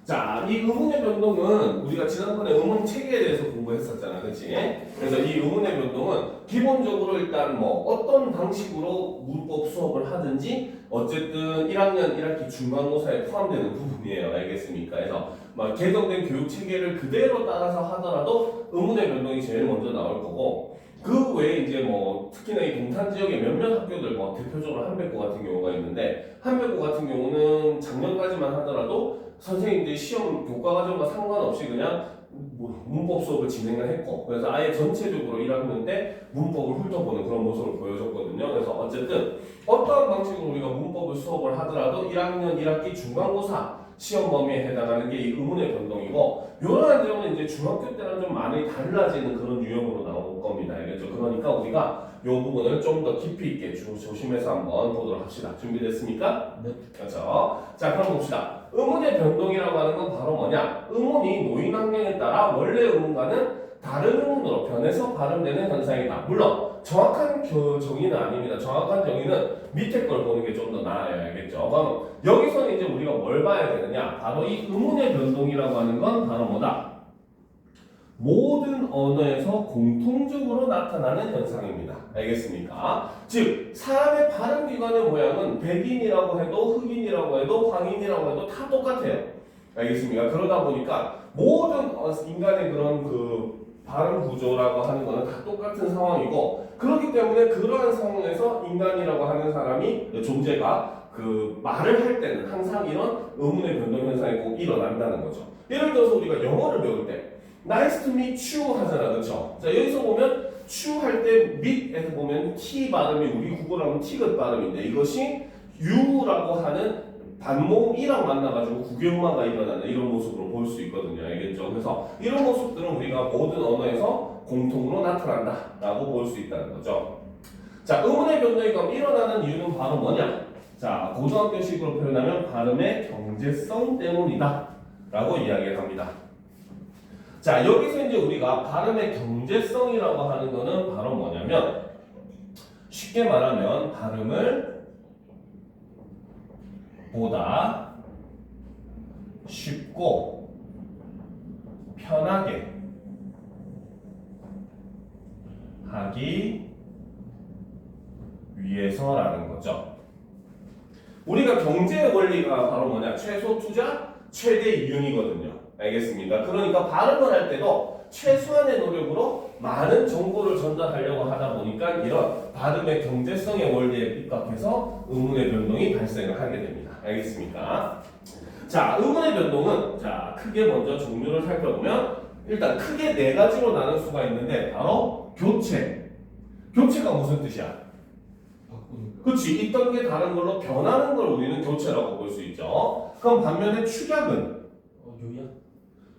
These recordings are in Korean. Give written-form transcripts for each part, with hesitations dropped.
자, 이 의문의 변동은 우리가 지난번에 의문 체계에 대해서 공부했었잖아, 그렇지? 그래서 이 의문의 변동은 기본적으로 일단 뭐 어떤 방식으로 문법 수업을 하든지 어쨌든 1학년 1학기 중간고사에 포함되는 부분이에요, 알겠습니까? 그래서 막 개정된 교육 체계를 그대로 따라서 하더라도 의문의 변동이 제일 먼저 나올 거고. 그 외에 이제 뭐 특히나 이 동탄 지역의 몇몇 학교들 뭐 대표적으로 한백고 같은 경우가 있는데 한백고 같은 경우는 작년까지만 하더라도 선생님들이 시험 교과 과정과 상관없이 그냥 문법 수업을 진행을 했고 그래서 아예 전체적으로 1학년 때 문법을 훑어보는 그런 모습을 보여줬거든요. 그래서 어쨌든 어떠한 방식으로 우리가 문법을 수업을 하더라도 1학년 1학기 중간고사 시험 범위에 해당하는 게 이 의문의 변동이고 이러한 점은 이제 중학교 때랑 좀 많이 달라지는 그런 유형으로 나올 겁니다. 알겠죠? 그러니까 우리가 이 부분을 좀 더 깊이 있게 조심해서 한번 보도록 합시다. 준비됐습니까? 네. 그렇죠? 자, 그럼 봅시다. 의문의 변동이라고 하는 건 바로 뭐냐? 의문이 노인 환경에 따라 원래 의문과는 다른 의문으로 변해서 발음되는 현상이다. 물론 정확한 정의는 아닙니다. 정확한 정의는 밑에 걸 보는 게 좀 더 나아요. 알겠죠? 그럼 여기서는 이제 우리가 뭘 봐야 되느냐? 바로 이 의문의 변동이라고 하는 건 바로 뭐다? 모든 언어에서 공통적으로 나타나는 현상입니다. 알겠습니까? 즉 사람의 발음기관의 모양은 백인이라고 해도 흑인이라고 해도 황인이라고 해도 다 똑같아요. 알겠습니까? 그러다 보니까 모든 인간의 그런 그 발음 구조라고 하는 거는 다 똑같은 상황이고 그렇기 때문에 그러한 상황에서 인간이라고 하는 사람이 존재가 그 말을 할 때는 항상 이런 의문의 변동 현상이 꼭 일어난다는 거죠. 예를 들어서 우리가 영어를 배울 때 Nice to meet you 하잖아, 그렇죠? 자 여기서 보면 you 할 때 meet에서 보면 t 발음이 우리 국어로 하면 티귿 발음인데 이것이 you라고 하는 반모음이랑 만나가지고 국영화가 일어나는 이런 모습으로 볼 수 있거든요, 알겠죠? 그래서 이런 모습들은 우리가 모든 언어에서 공통으로 나타난다라고 볼 수 있다는 거죠. 자, 의문의 변동이 그럼 일어나는 이유는 바로 뭐냐? 자, 고등학교식으로 표현하면 발음의 경제성 때문이다라고 이야기를 합니다. 자, 여기서 이제 우리가 발음의 경제성이라고 하는 거는 바로 뭐냐면 쉽게 말하면 발음을 보다 쉽고 편하게 하기 위해서라는 거죠. 우리가 경제의 원리가 바로 뭐냐? 최소 투자, 최대 이윤이거든요. 알겠습니까? 그러니까 발음을 할 때도 최소한의 노력으로 많은 정보를 전달하려고 하다 보니까 이런 발음의 경제성의 원리에 입각해서 의문의 변동이 발생을 하게 됩니다. 알겠습니까? 자, 의문의 변동은 자 크게 먼저 종류를 살펴보면 일단 크게 네 가지로 나눌 수가 있는데 바로 교체. 교체가 무슨 뜻이야? 그렇지. 있던 게 다른 걸로 변하는 걸 우리는 교체라고 볼 수 있죠. 그럼 반면에 축약은 요약?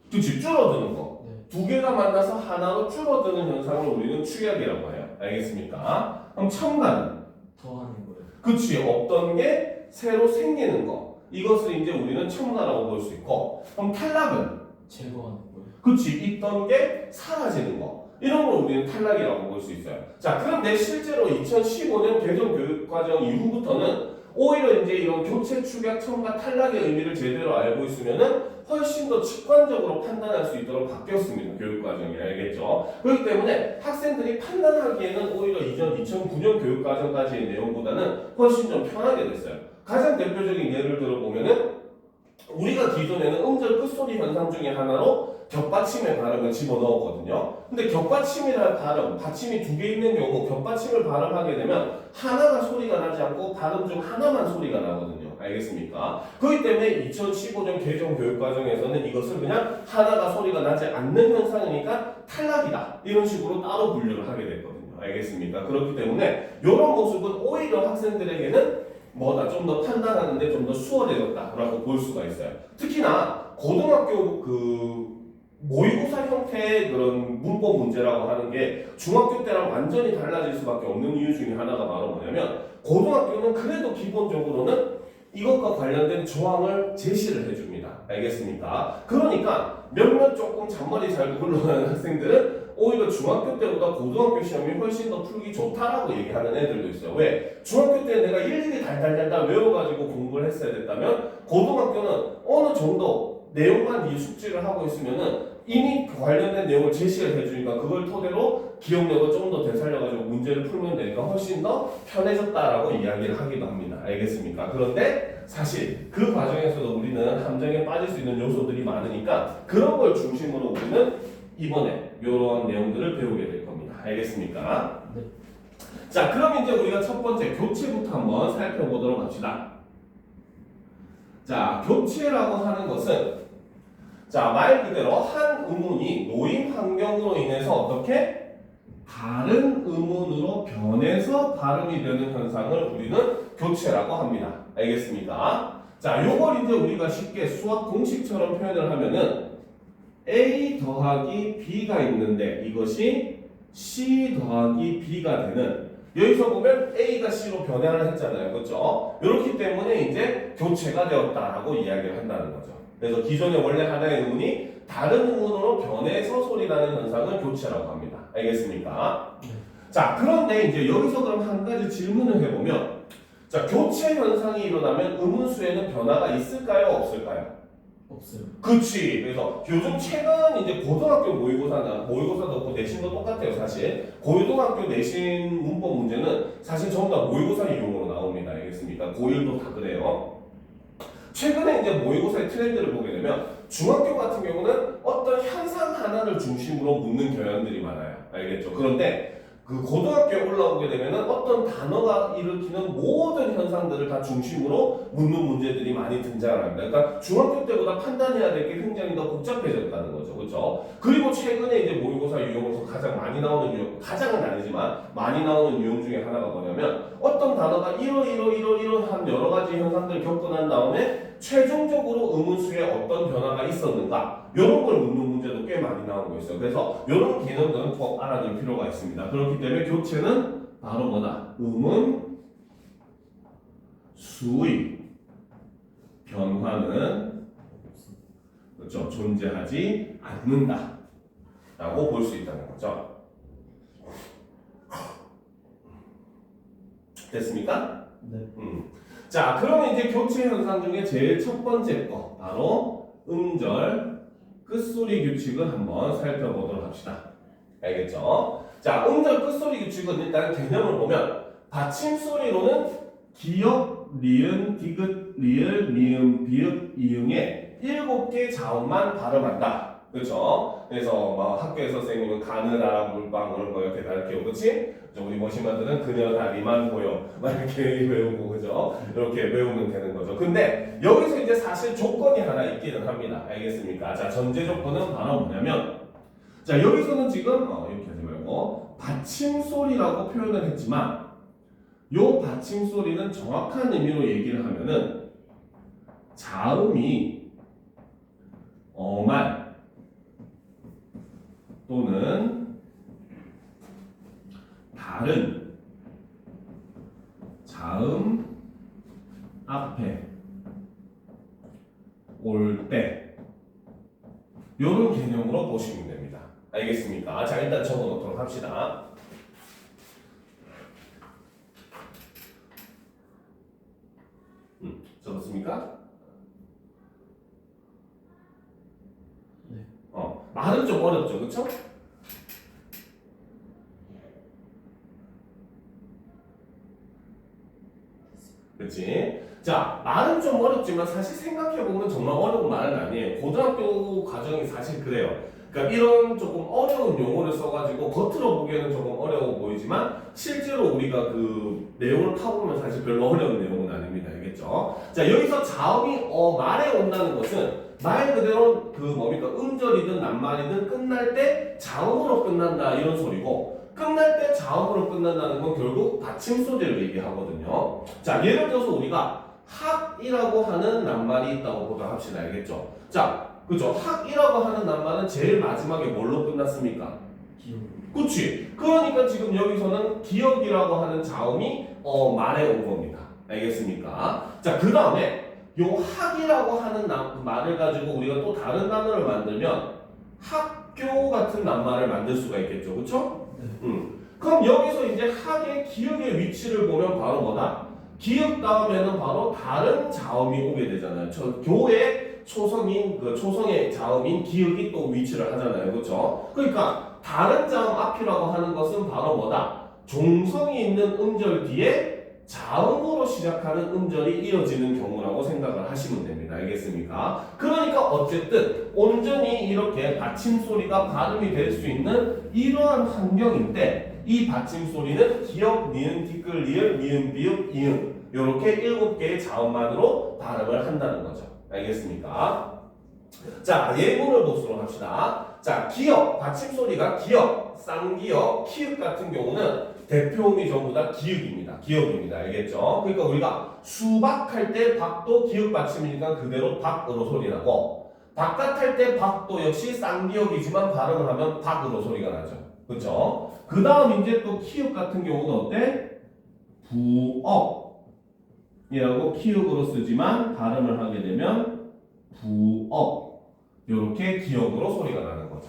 그렇지. 줄어드는 거. 네. 두 개가 만나서 하나로 줄어드는 현상을 우리는 축약이라고 해요. 알겠습니까? 그럼 첨가는 더하는 거예요. 그렇지. 없던 게 새로 생기는 거. 이것을 이제 우리는 첨가라고 볼 수 있고 그럼 탈락은 제거하는 거예요. 그렇지. 있던 게 사라지는 거. 이런 걸 우리는 탈락이라고 볼 수 있어요. 자, 그런데 실제로 2015년 개정교육과정 이후부터는 오히려 이제 이런 교체, 축약, 첨가, 탈락의 의미를 제대로 알고 있으면은 훨씬 더 직관적으로 판단할 수 있도록 바뀌었습니다. 교육과정이. 알겠죠? 그렇기 때문에 학생들이 판단하기에는 오히려 이전 2009년 교육과정까지의 내용보다는 훨씬 좀 편하게 됐어요. 가장 대표적인 예를 들어보면은 우리가 기존에는 음절 끝소리 현상 중에 하나로 겹받침의 발음을 집어넣었거든요. 근데 겹받침이라는 발음, 받침이 두 개 있는 경우 겹받침을 발음하게 되면 하나가 소리가 나지 않고 발음 중 하나만 소리가 나거든요. 알겠습니까? 그렇기 때문에 2015년 개정 교육과정에서는 이것을 그냥 하나가 소리가 나지 않는 현상이니까 탈락이다. 이런 식으로 따로 분류를 하게 됐거든요. 알겠습니까? 그렇기 때문에 이런 모습은 오히려 학생들에게는 뭐다 좀 더 판단하는데 좀 더 수월해졌다라고 볼 수가 있어요. 특히나 고등학교 그 모의고사 형태의 그런 문법 문제라고 하는 게 중학교 때랑 완전히 달라질 수밖에 없는 이유 중에 하나가 바로 뭐냐면 고등학교는 그래도 기본적으로는 이것과 관련된 조항을 제시를 해줍니다. 알겠습니까? 그러니까 몇몇 조금 잔머리 잘 굴러가는 학생들은 오히려 중학교 때보다 고등학교 시험이 훨씬 더 풀기 좋다라고 얘기하는 애들도 있어요. 왜? 중학교 때 내가 일일이 달달달달 외워가지고 공부를 했어야 됐다면 고등학교는 어느 정도 내용만 이 숙지를 하고 있으면은 이미 관련된 내용을 제시를 해주니까 그걸 토대로 기억력을 좀 더 되살려가지고 문제를 풀면 되니까 훨씬 더 편해졌다라고 이야기를 하기도 합니다. 알겠습니까? 그런데 사실 그 과정에서도 우리는 함정에 빠질 수 있는 요소들이 많으니까 그런 걸 중심으로 우리는 이번에 이런 내용들을 배우게 될 겁니다. 알겠습니까? 네. 자, 그럼 이제 우리가 첫 번째 교체부터 한번 살펴보도록 합시다. 자, 교체라고 하는 것은 자, 말 그대로 한 의문이 노인 환경으로 인해서 어떻게 다른 의문으로 변해서 발음이 되는 현상을 우리는 교체라고 합니다. 알겠습니까? 자, 요걸 이제 우리가 쉽게 수학 공식처럼 표현을 하면은 A 더하기 B가 있는데 이것이 C 더하기 B가 되는 여기서 보면 A가 C로 변화를 했잖아요. 그렇죠? 이렇기 때문에 이제 교체가 되었다라고 이야기를 한다는 거죠. 그래서 기존에 원래 하나의 의문이 다른 의문으로 변해서 소리 나는 현상을 교체라고 합니다. 알겠습니까? 네. 자, 그런데 이제 여기서 그럼 한 가지 질문을 해보면 자, 교체 현상이 일어나면 의문수에는 변화가 있을까요? 없을까요? 없어요. 그치. 그래서 요즘 최근 이제 고등학교 모의고사도 없고 내신도 똑같아요, 사실. 고등학교 내신 문법 문제는 사실 전부 다 모의고사 이용으로 나옵니다. 알겠습니까? 고1도 다 그래요. 최근에 이제 모의고사의 트렌드를 보게 되면 중학교 같은 경우는 어떤 현상 하나를 중심으로 묻는 경향들이 많아요. 알겠죠? 그런데 그 고등학교에 올라오게 되면은 어떤 단어가 일으키는 모든 현상들을 다 중심으로 묻는 문제들이 많이 등장을 합니다. 그러니까 중학교 때보다 판단해야 될 게 굉장히 더 복잡해졌다는 거죠. 그렇죠? 그리고 최근에 이제 모의고사 유형에서 가장 많이 나오는 유형, 가장은 아니지만 많이 나오는 유형 중에 하나가 뭐냐면 어떤 단어가 이러한 여러 가지 현상들을 겪고 난 다음에 최종적으로 의문수에 어떤 변화가 있었는가 이런 걸 묻는 문제도 꽤 많이 나오고 있어요. 그래서 이런 개념들은 꼭 알아둘 필요가 있습니다. 그렇기 때문에 교체는 바로 뭐다? 의문 수의 변화는 그렇죠? 존재하지 않는다 라고 볼 수 있다는 거죠. 됐습니까? 네. 자, 그러면 이제 교체 현상 중에 제일 첫 번째 거 바로 음절 끝소리 규칙을 한번 살펴보도록 합시다. 알겠죠? 자, 음절 끝소리 규칙은 일단 개념을 보면 받침 소리로는 기역, 리은, 디귿, 리을, 미음, 비읍, 이응의 7개 자음만 발음한다. 그렇죠? 그래서 뭐 학교에서 선생님은 가느다라 물방 그런 거 이렇게 가르치고, 그렇지? 우리 머신만들은 그녀 다리만 보여 막 이렇게 외우고, 그죠? 이렇게 외우면 되는 거죠. 근데 여기서 이제 사실 조건이 하나 있기는 합니다. 알겠습니까? 자, 전제 조건은 바로 뭐냐면 자, 여기서는 지금 이렇게 하지 말고 받침 소리라고 표현을 했지만 요 받침 소리는 정확한 의미로 얘기를 하면은 자음이 어말 또는 다른 자음 앞에 올 때 이런 개념으로 보시면 됩니다. 알겠습니까? 자, 일단 적어놓도록 합시다. 적었습니까? 네. 말은 좀 어렵죠, 그렇죠? 그렇지? 자, 말은 좀 어렵지만 사실 생각해보면 정말 어려운 말은 아니에요. 고등학교 과정이 사실 그래요. 그러니까 이런 조금 어려운 용어를 써가지고 겉으로 보기에는 조금 어려워 보이지만 실제로 우리가 그 내용을 파보면 사실 별로 어려운 내용은 아닙니다. 알겠죠? 자, 여기서 자음이 말에 온다는 것은 말 그대로 그 뭡니까? 음절이든 낱말이든 끝날 때 자음으로 끝난다 이런 소리고, 끝날 때 자음으로 끝난다는 건 결국 받침 소리를 얘기하거든요. 자, 예를 들어서 우리가 학이라고 하는 낱말이 있다고 보도록 합시다. 알겠죠? 자, 그죠? 학이라고 하는 낱말은 제일 마지막에 뭘로 끝났습니까? 기억. 그치? 그러니까 지금 여기서는 기억이라고 하는 자음이 말에 온 겁니다. 알겠습니까? 자, 그 다음에 요 학이라고 하는 말을 가지고 우리가 또 다른 단어를 만들면 학교 같은 낱말을 만들 수가 있겠죠. 그쵸? 그럼 여기서 이제 학의 기역의 위치를 보면 바로 뭐다? 기역 다음에는 바로 다른 자음이 오게 되잖아요. 저 교에 초성인 그 초성의 자음인 기역이 또 위치를 하잖아요. 그렇죠? 그러니까 다른 자음 앞이라고 하는 것은 바로 뭐다? 종성이 있는 음절 뒤에 자음으로 시작하는 음절이 이어지는 경우라고 생각을 하시면 됩니다. 알겠습니까? 그러니까 어쨌든 온전히 이렇게 받침 소리가 발음이 될 수 있는 이러한 환경인데 이 받침 소리는 기역, 니은, 티끌, 리을, 미음, 비읍, 이응 이렇게 7개의 자음만으로 발음을 한다는 거죠. 알겠습니까? 자, 예문을 보도록 합시다. 자, 기역, 받침 소리가 기역, 쌍기역, 키읔 같은 경우는 대표음이 전부 다 기역입니다. 기역입니다. 알겠죠? 그러니까 우리가 수박할 때 박도 기역 받침이니까 그대로 박으로 소리 나고 바깥 할 때 박도 역시 쌍기역이지만 발음을 하면 박으로 소리가 나죠. 그렇죠? 그 다음 이제 또 키읔 같은 경우는 어때? 부업이라고 키읔으로 쓰지만 발음을 하게 되면 부업 이렇게 기역으로 소리가 나는 거죠.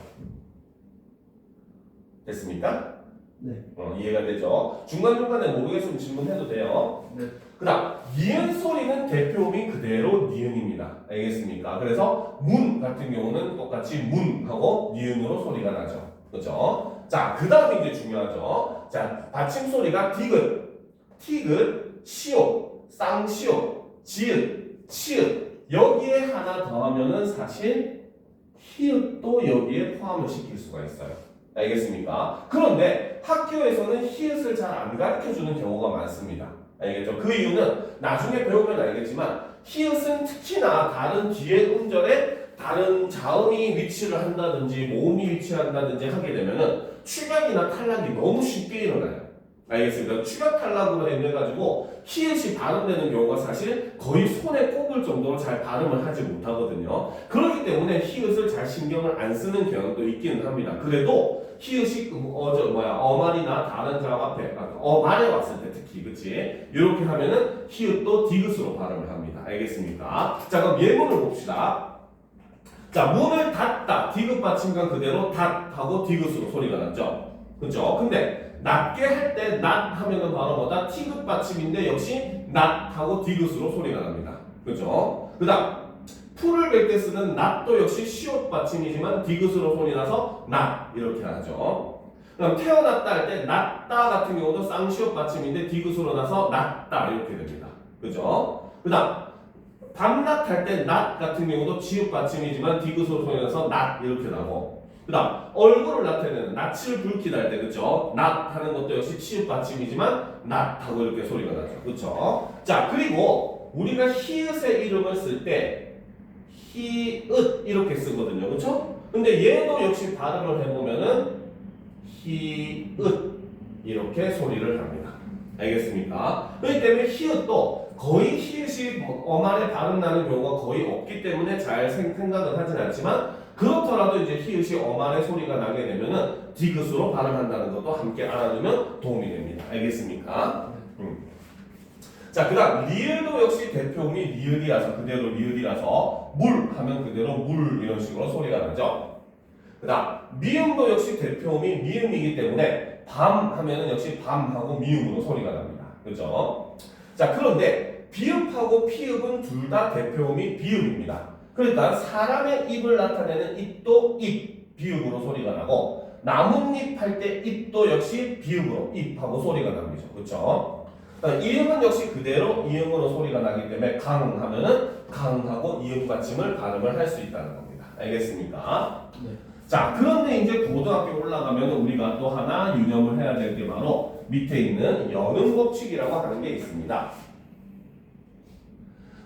됐습니까? 네. 이해가 되죠? 중간중간에 모르겠으면 질문해도 돼요. 네. 그 다음 니은 소리는 대표음이 그대로 니은입니다. 알겠습니까? 그래서 문 같은 경우는 똑같이 문하고 니은으로 소리가 나죠. 그렇죠? 자, 그 다음에 이제 중요하죠. 자, 받침 소리가 디귿, 티귿, 시옷, 쌍시옷, 지읒, 치읒 여기에 하나 더하면은 사실 히읗도 여기에 포함을 시킬 수가 있어요. 알겠습니까? 그런데 학교에서는 히읗을 잘 안 가르쳐주는 경우가 많습니다. 알겠죠? 그 이유는 나중에 배우면 알겠지만 히읗은 특히나 다른 뒤에 음절에 다른 자음이 위치를 한다든지 모음이 위치한다든지 하게 되면은 축약이나 탈락이 너무 쉽게 일어나요. 알겠습니다. 축약 탈락으로 인해가지고 히읗이 발음되는 경우가 사실 거의 손에 꼽을 정도로 잘 발음을 하지 못하거든요. 그렇기 때문에 히읗을 잘 신경을 안 쓰는 경향도 있기는 합니다. 그래도 히읗이 어말이나 다른 자음 앞에 어말에 왔을 때 특히 그치 이렇게 하면은 히읗도 디귿으로 발음을 합니다. 알겠습니까? 자, 그럼 예문을 봅시다. 자, 문을 닫다 디귿 받침과 그대로 닫하고 디귿으로 소리가 났죠. 그죠? 근데 낮게 할 때 낮 하면은 바로 뭐다? 티귿 받침인데 역시 낮하고 디귿으로 소리가 납니다. 그죠? 그 다음 풀을 뵐 때 쓰는 낫도 역시 시옷 받침이지만 디귿으로 소리 나서 낫 이렇게 하죠. 그다음 태어났다 할 때 낫다 같은 경우도 쌍시옷 받침인데 디귿으로 나서 낫다 이렇게 됩니다. 그죠? 그다음 밤낮 할 때 낫 같은 경우도 지읒 받침이지만 디귿으로 소리 나서 낫 이렇게 나고 그다음 얼굴을 나타내는 낯을 붉히다 할 때 그죠? 낫 하는 것도 역시 치읒 받침이지만 낫하고 이렇게 소리가 나죠. 그죠? 자, 그리고 우리가 히읗의 이름을 쓸 때 히읗 이렇게 쓰거든요. 그렇죠? 근데 얘도 역시 발음을 해보면은 히읗 이렇게 소리를 합니다. 알겠습니까? 그렇기 때문에 히읗도 거의 히읗이 어말에 발음 나는 경우가 거의 없기 때문에 잘 생각은 하진 않지만 그렇더라도 이제 히읗이 어말에 소리가 나게 되면은 디귿으로 발음한다는 것도 함께 알아두면 도움이 됩니다. 알겠습니까? 자, 그 다음 리을도 역시 대표음이 리을이라서 그대로 리을이라서 물 하면 그대로 물 이런 식으로 소리가 나죠. 그 다음 미음도 역시 대표음이 미음이기 때문에 밤 하면은 역시 밤하고 미음으로 소리가 납니다. 그죠? 자, 그런데 비읍하고 피읍은 둘 다 대표음이 비읍입니다. 그러니까 사람의 입을 나타내는 입도 입, 비읍으로 소리가 나고 나뭇잎 할 때 입도 역시 비읍으로 입하고 소리가 납니다. 그렇죠? 이응은 역시 그대로 이응으로 소리가 나기 때문에 강 하면은 강하고 이응 받침을 발음을 할 수 있다는 겁니다. 알겠습니까? 네. 자, 그런데 이제 고등학교 올라가면 우리가 또 하나 유념을 해야 될 게 바로 밑에 있는 연음 법칙이라고 하는 게 있습니다.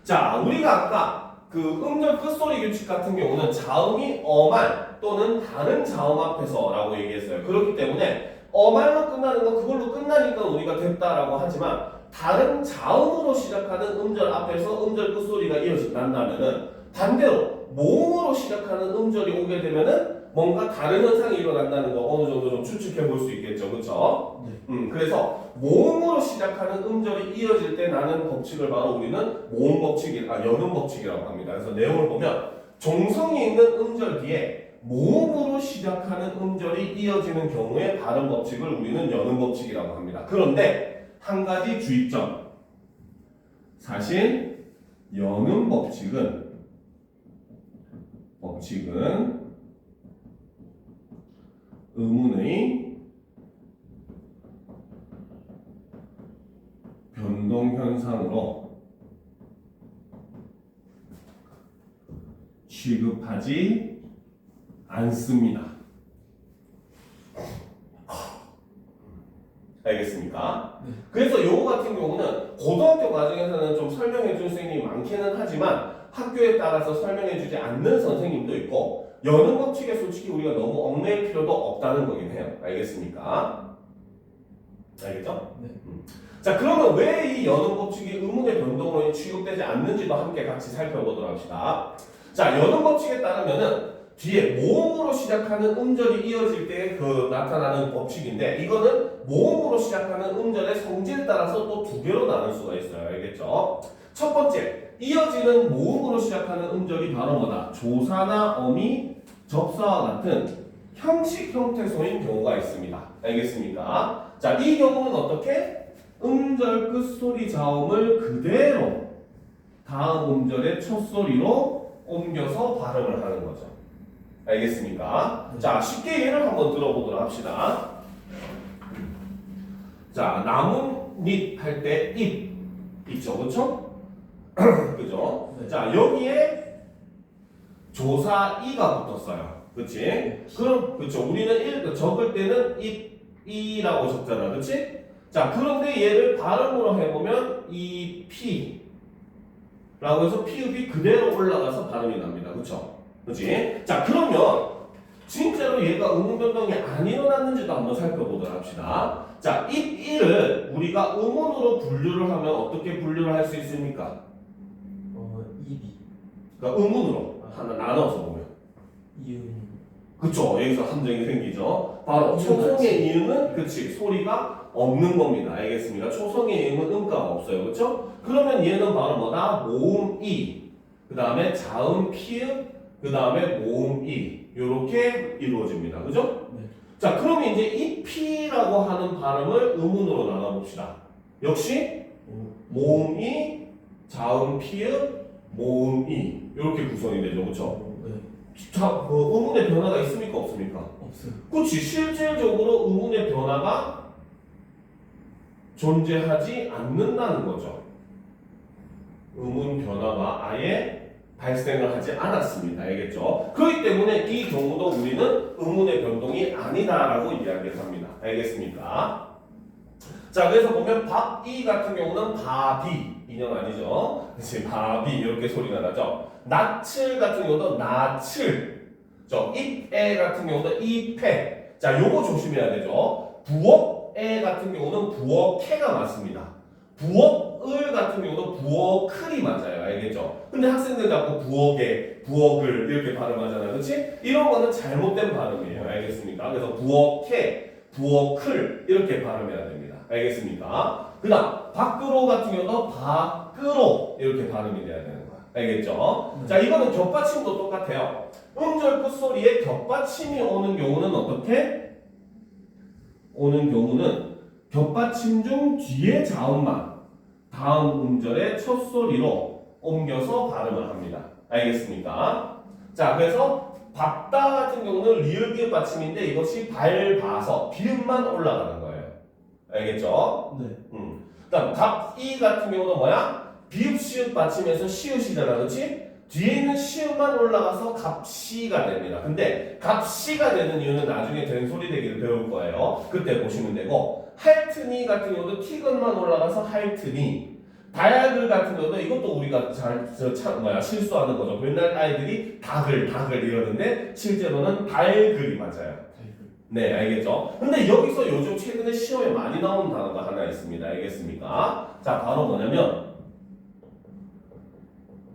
자, 우리가 아까 그 음절 끝소리 규칙 같은 경우는 자음이 어말 또는 다른 자음 앞에서라고 얘기했어요. 그렇기 때문에 어말로 끝나는 거 그걸로 끝나니까 우리가 됐다라고 하지만 다른 자음으로 시작하는 음절 앞에서 음절 끝소리가 난다면은 반대로 모음으로 시작하는 음절이 오게 되면은 뭔가 다른 현상이 일어난다는 거 어느 정도 좀 추측해 볼 수 있겠죠. 그렇죠? 네. 그래서 모음으로 시작하는 음절이 이어질 때 나는 법칙을 바로 우리는 모음 법칙, 연음 법칙이라고 합니다. 그래서 내용을 보면 종성이 있는 음절 뒤에 모음으로 시작하는 음절이 이어지는 경우에 발음 법칙을 우리는 연음 법칙이라고 합니다. 그런데 한 가지 주의점. 사실 연음 법칙은 법칙은 의문의 변동 현상으로 취급하지 않습니다. 알겠습니까? 네. 그래서 요거 같은 경우는 고등학교 과정에서는 좀 설명해 줄 선생님이 많기는 하지만 학교에 따라서 설명해 주지 않는 선생님도 있고 여는 법칙에 솔직히 우리가 너무 얽매일 필요도 없다는 거긴 해요. 알겠습니까? 알겠죠? 네. 자, 그러면 왜 이 여는 법칙이 의문의 변동으로 취급되지 않는지도 함께 같이 살펴보도록 합시다. 자, 여는 법칙에 따르면은 뒤에 모음으로 시작하는 음절이 이어질 때 나타나는 법칙인데 이거는 모음으로 시작하는 음절의 성질에 따라서 또 두 개로 나눌 수가 있어요. 알겠죠? 첫 번째, 이어지는 모음으로 시작하는 음절이 바로 뭐다? 조사나 어미, 접사와 같은 형식 형태소인 경우가 있습니다. 알겠습니까? 자, 이 경우는 어떻게? 음절 끝소리 자음을 그대로 다음 음절의 첫소리로 옮겨서 발음을 하는 거죠. 알겠습니까? 자, 쉽게 예를 한번 들어보도록 합시다. 자, 나뭇잎 할 때 잎 있죠, 그렇죠? 그죠? 네. 자, 여기에 조사 이가 붙었어요, 그렇지? 그럼 그렇죠. 우리는 적을 때는 이라고 적잖아, 그렇지? 자, 그런데 얘를 발음으로 해보면 이 피라고 해서 피읍이 그대로 올라가서 발음이 납니다, 그렇죠? 그렇지? 자, 그러면 진짜로 얘가 의문 변동이 안 일어났는지도 한번 살펴보도록 합시다. 자, 이를 우리가 의문으로 분류를 하면 어떻게 분류를 할 수 있습니까? 입이 그러니까 의문으로 하나 나눠서 보면. 이음. 그쵸? 여기서 함정이 생기죠. 바로 초성의 이음은 그치 소리가 없는 겁니다. 알겠습니까? 초성의 이음은 음가가 없어요. 그쵸? 그러면 얘는 바로 뭐다? 모음 이, 그 다음에 자음 피읍, 그 다음에 모음 이 요렇게 이루어집니다. 그죠? 네. 자, 그러면 이제 이 피라고 하는 발음을 의문으로 나눠봅시다. 역시 모음 이, 자음 피읍, 모음 이 이렇게 구성이 되죠. 그쵸? 네. 자, 의문의 변화가 있습니까? 없습니까? 없어요. 그렇지. 실질적으로 의문의 변화가 존재하지 않는다는 거죠. 의문 변화가 아예 발생을 하지 않았습니다. 알겠죠? 그렇기 때문에 이 경우도 우리는 의문의 변동이 아니다라고 이야기를 합니다. 알겠습니까? 자, 그래서 보면 밥이 같은 경우는 바비 인형 아니죠? 그렇지. 바비 이렇게 소리가 나죠. 낯을 같은 경우도 낯을, 입에 같은 경우도 입에. 자, 요거 조심해야 되죠. 부엌에 같은 경우는 부엌해가 맞습니다. 부엌을 같은 경우도 부엌클이 맞아요. 알겠죠? 근데 학생들 자꾸 부엌에, 부엌을 이렇게 발음하잖아요. 그렇지? 이런 거는 잘못된 발음이에요. 알겠습니까? 그래서 부엌해, 부엌클 이렇게 발음해야 됩니다. 알겠습니까? 그 다음 밖으로 같은 경우도 밖으로 이렇게 발음이 돼야 되는 거야. 알겠죠? 자, 이거는 겹받침도 똑같아요. 음절 끝소리에 겹받침이 오는 경우는 어떻게? 오는 경우는 겹받침 중 뒤에 자음만 다음 음절의 첫 소리로 옮겨서 발음을 합니다. 알겠습니까? 자, 그래서 밟다 같은 경우는 리을 비읍 받침인데 이것이 밟아서 비읍만 올라가는 거예요. 알겠죠? 네. 그다음 갑이 같은 경우는 뭐야? 비읍 시읍 받침에서 시읒이잖아, 그렇지? 뒤에 있는 시읍만 올라가서 갑시가 됩니다. 근데 갑시가 되는 이유는 나중에 된소리 되기를 배울 거예요. 그때 보시면 되고 할트니 같은 경우도 티근만 올라가서 할트니. 다약을 같은 경우도 이것도 우리가 실수하는 거죠. 맨날 아이들이 닭을 이러는데 실제로는 달글이 맞아요. 네, 알겠죠? 근데 여기서 요즘 최근에 시험에 많이 나오는 단어가 하나 있습니다. 알겠습니까? 자, 바로 뭐냐면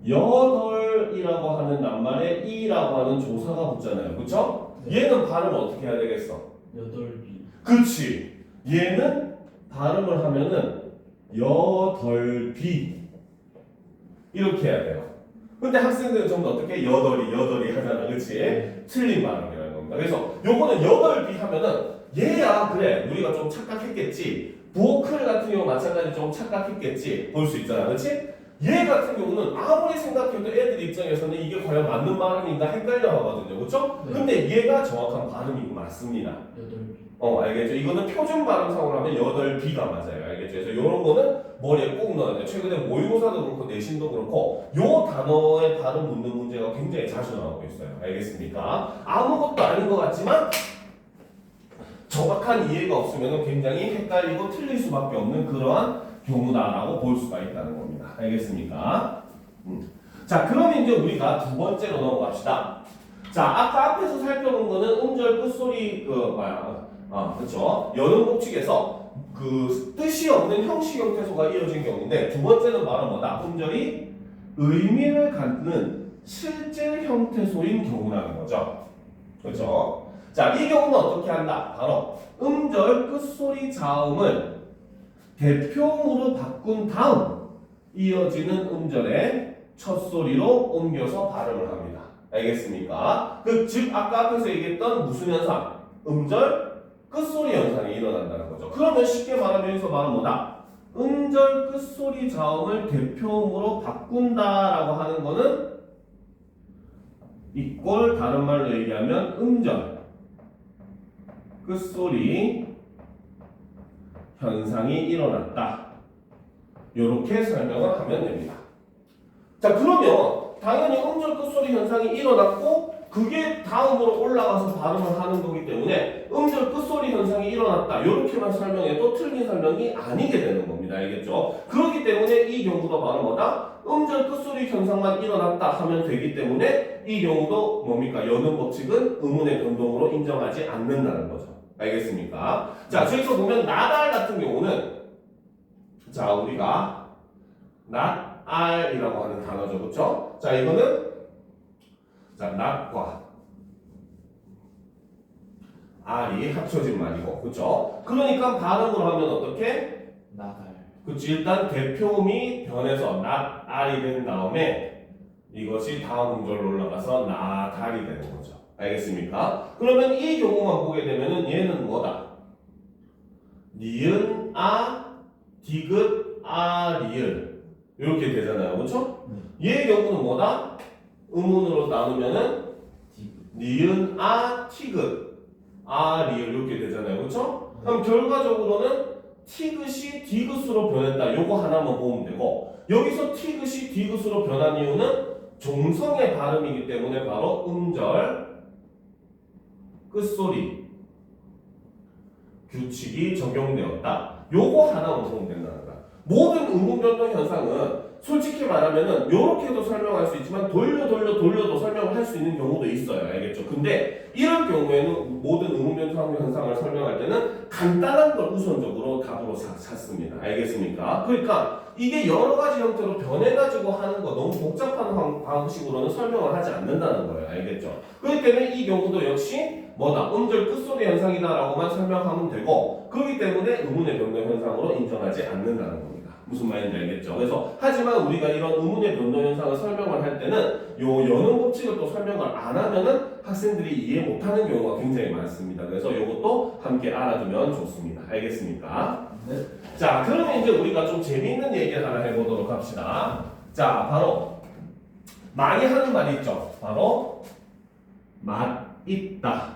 여덟이라고 하는 낱말에 이라고 하는 조사가 붙잖아요. 그쵸? 얘는 발음을 어떻게 해야 되겠어? 여덟비. 그치. 얘는 발음을 하면은 여덟비 이렇게 해야 돼요. 근데 학생들은 전부 어떻게 여덟이 하잖아. 그치? 네. 틀린 발음이라는 겁니다. 그래서 요거는 여덟비 하면은 얘야 그래 우리가 좀 착각했겠지. 부엌클 같은 경우 마찬가지로 좀 착각했겠지 볼 수 있잖아. 그치? 얘 같은 경우는 아무리 생각해도 애들 입장에서는 이게 과연 맞는 발음인가 헷갈려 하거든요. 그렇죠? 네. 근데 얘가 정확한 발음이 맞습니다. 8B. 알겠죠? 이거는 표준 발음상으로 하면 8B가 맞아요. 알겠죠? 그래서 이런 거는 머리에 꼭 넣어야 돼요. 최근에 모의고사도 그렇고 내신도 그렇고 요 단어의 발음 묻는 문제가 굉장히 자주 나오고 있어요. 알겠습니까? 아무것도 아닌 것 같지만 정확한 이해가 없으면 굉장히 헷갈리고 틀릴 수밖에 없는 그러한 경우다라고 볼 수가 있다는 겁니다. 알겠습니까? 자, 그러면 이제 우리가 두 번째로 넘어갑시다. 자, 아까 앞에서 살펴본 거는 음절 끝소리 그렇죠? 연음 법칙에서 그 뜻이 없는 형식 형태소가 이어진 경우인데 두 번째는 바로 뭐다? 음절이 의미를 갖는 실제 형태소인 경우라는 거죠. 그렇죠? 자, 이 경우는 어떻게 한다? 바로 음절 끝소리 자음을 대표음으로 바꾼 다음 이어지는 음절의 첫 소리로 옮겨서 발음을 합니다. 알겠습니까? 즉 아까 앞에서 얘기했던 무슨 현상? 음절 끝소리 현상이 일어난다는 거죠. 그러면 쉽게 말하면 여기서 말은 뭐다? 음절 끝소리 자음을 대표음으로 바꾼다라고 하는 거는 이꼴 다른 말로 얘기하면 음절 끝소리 현상이 일어났다. 이렇게 설명을 하면 됩니다. 자, 그러면 당연히 음절 끝소리 현상이 일어났고 그게 다음으로 올라가서 발음을 하는 거기 때문에 음절 끝소리 현상이 일어났다. 이렇게만 설명해도 틀린 설명이 아니게 되는 겁니다. 알겠죠? 그렇기 때문에 이 경우도 바로 뭐다? 음절 끝소리 현상만 일어났다 하면 되기 때문에 이 경우도 뭡니까? 연음 법칙은 의문의 변동으로 인정하지 않는다는 거죠. 알겠습니까? 자, 저기서 보면 나달 같은 경우는 자, 우리가 낫알이라고 하는 단어죠. 그렇죠? 자, 이거는 자, 낫과 알이 합쳐진 말이고. 그렇죠? 그러니까 발음으로 하면 어떻게? 나달. 그렇지. 일단 대표음이 변해서 낫알이 된 다음에 이것이 다음 음절로 올라가서 나달이 되는 거죠. 알겠습니까? 그러면 이 경우만 보게 되면은 얘는 뭐다? 니은, 아, 디귿, 아, 리을 이렇게 되잖아요. 그렇죠? 얘의 경우는 뭐다? 음운으로 나누면은 니은, 아, 티귿, 아, 리을 이렇게 되잖아요. 그렇죠? 그럼 결과적으로는 티귿이 디귿으로 변했다. 요거 하나만 보면 되고 여기서 티귿이 디귿으로 변한 이유는 종성의 발음이기 때문에 바로 음절 끝소리 규칙이 적용되었다. 요거 하나만 보면 된다는 거야. 모든 음운 변동 현상은 솔직히 말하면은 요렇게도 설명할 수 있지만 돌려도 설명을 할 수 있는 경우도 있어요. 알겠죠? 근데 이런 경우에는 모든 음운 변동 현상을 설명할 때는 간단한 걸 우선적으로 답으로 찾습니다. 알겠습니까? 그러니까 이게 여러 가지 형태로 변해가지고 하는 거 너무 복잡한 방식으로는 설명을 하지 않는다는 거예요. 알겠죠? 그렇기 때문에 이 경우도 역시 뭐다? 음절 끝소리 현상이다라고만 설명하면 되고 그렇기 때문에 의문의 변동 현상으로 인정하지 않는다는 겁니다. 무슨 말인지 알겠죠? 그래서 하지만 우리가 이런 의문의 변동 현상을 설명을 할 때는 요 연음 법칙을 또 설명을 안 하면은 학생들이 이해 못하는 경우가 굉장히 많습니다. 그래서 이것도 함께 알아두면 좋습니다. 알겠습니까? 네. 자, 그러면 이제 우리가 좀 재미있는 얘기를 하나 해보도록 합시다. 자, 바로 많이 하는 말이 있죠. 바로 맛있다.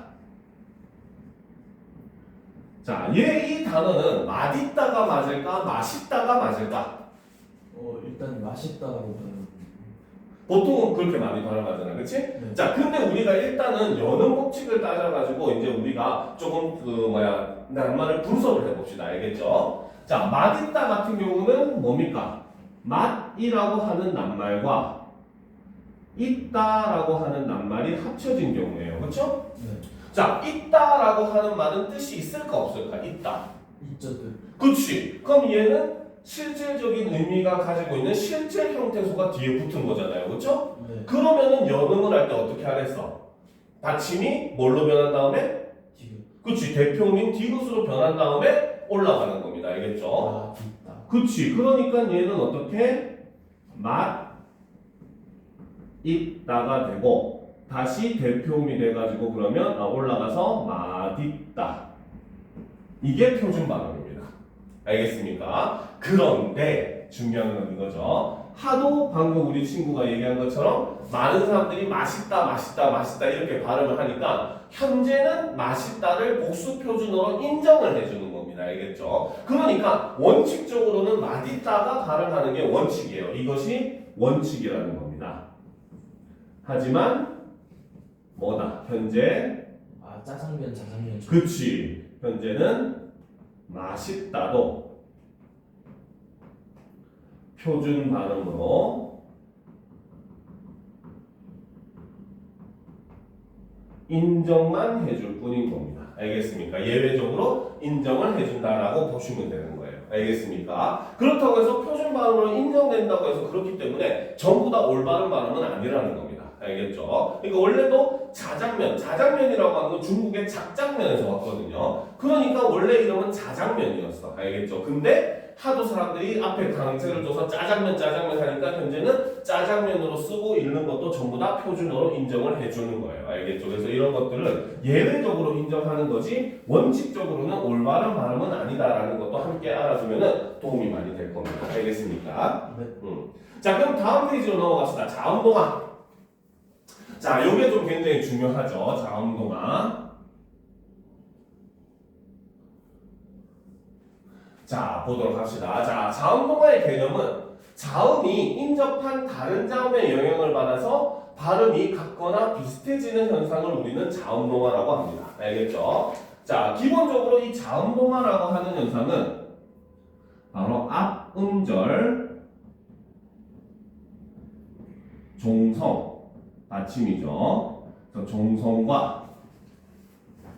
자, 이 단어는 맛있다가 맞을까, 맛있다가 맞을까? 일단 맛있다라고 봐요. 보통은 그렇게 많이 발음하잖아, 그렇지? 네. 자, 근데 우리가 일단은 연음 법칙을 따져가지고 이제 우리가 조금 낱말을 분석을 해봅시다, 알겠죠? 자, 맛있다 같은 경우는 뭡니까? 맛이라고 하는 낱말과 있다라고 하는 낱말이 합쳐진 경우예요, 그렇죠? 네. 자, 있다라고 하는 말은 뜻이 있을까 없을까? 있다. 있죠 뜻. 그렇지. 그럼 얘는 실질적인 의미가 가지고 있는 실제 형태소가 뒤에 붙은 거잖아요. 그렇죠? 네. 그러면은 연음을 할 때 어떻게 하랬어? 받침이 뭘로 변한 다음에? 디귿. 그렇지. 대표음인 디귿으로 변한 다음에 올라가는 겁니다. 알겠죠? 있다. 그렇지. 그러니까 얘는 어떻게? 있다가 되고 다시 대표음이 돼가지고 그러면 올라가서 맛있다. 이게 표준 발음입니다. 알겠습니까? 그런데 중요한 건 이거죠. 하도 방금 우리 친구가 얘기한 것처럼 많은 사람들이 맛있다, 맛있다, 맛있다 이렇게 발음을 하니까 현재는 맛있다를 복수 표준어로 인정을 해주는 겁니다. 알겠죠? 그러니까 원칙적으로는 맛있다가 발음하는 게 원칙이에요. 이것이 원칙이라는 겁니다. 하지만 뭐다? 현재 아 짜장면 자장면. 그치. 현재는 맛있다도 표준 발음으로 인정만 해줄 뿐인 겁니다. 알겠습니까? 예외적으로 인정을 해준다라고 보시면 되는 거예요. 알겠습니까? 그렇다고 해서 표준 발음으로 인정된다고 해서 그렇기 때문에 전부 다 올바른 발음은 아니라는 겁니다. 알겠죠? 그러니까 원래도 자장면이라고 하는 건 중국의 작장면에서 왔거든요. 그러니까 원래 이름은 자장면이었어. 알겠죠? 근데 하도 사람들이 앞에 강세를 줘서 짜장면 하니까 현재는 짜장면으로 쓰고 읽는 것도 전부 다 표준어로 인정을 해주는 거예요. 알겠죠? 그래서 이런 것들은 예외적으로 인정하는 거지 원칙적으로는 올바른 발음은 아니다라는 것도 함께 알아두면 도움이 많이 될 겁니다. 알겠습니까? 네. 자, 그럼 다음 페이지로 넘어갑시다. 자음동화. 자, 요게 좀 굉장히 중요하죠. 자음동화. 자, 보도록 합시다. 자, 자음동화의 개념은 자음이 인접한 다른 자음의 영향을 받아서 발음이 같거나 비슷해지는 현상을 우리는 자음동화라고 합니다. 알겠죠? 자, 기본적으로 이 자음동화라고 하는 현상은 바로 앞 음절, 종성, 받침이죠. 그래서 종성과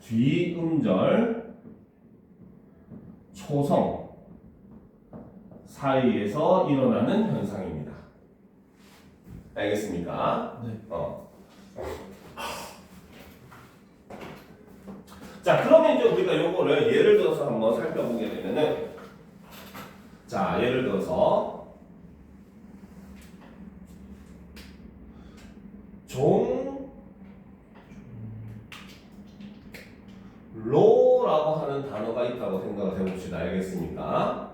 뒤 음절, 초성 사이에서 일어나는 현상입니다. 알겠습니까? 네. 자, 그러면 이제 우리가 요거를 예를 들어서 한번 살펴보게 되면은, 자, 예를 들어서 종로라고 하는 단어가 있다고 생각을 해봅시다. 알겠습니까?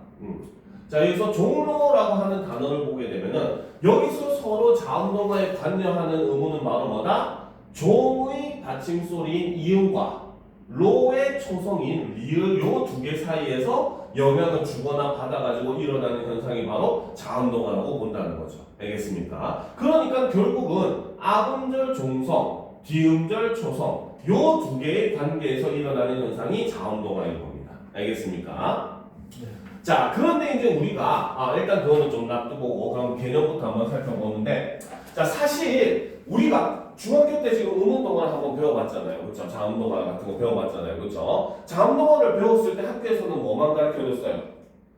자, 여기서 종로라고 하는 단어를 보게 되면은 여기서 서로 자음동화에 관여하는 의문은 바로 뭐다? 종의 받침소리인 이음과 로의 초성인 리을 요 두 개 사이에서 영향을 주거나 받아가지고 일어나는 현상이 바로 자음동화라고 본다는 거죠. 알겠습니까? 그러니까 결국은 앞음절 종성, 뒤음절 초성 요 두 개의 관계에서 일어나는 현상이 자음동화인 겁니다. 알겠습니까? 네. 자, 그런데 이제 우리가 일단 그거는 좀 놔두고 그럼 개념부터 한번 살펴보는데, 자, 사실 우리가 중학교 때 지금 음운동화를 한번 배워봤잖아요. 그렇죠? 자음동화 같은 거 배워봤잖아요. 그렇죠? 자음동화를 배웠을 때 학교에서는 뭐만 가르쳐줬어요?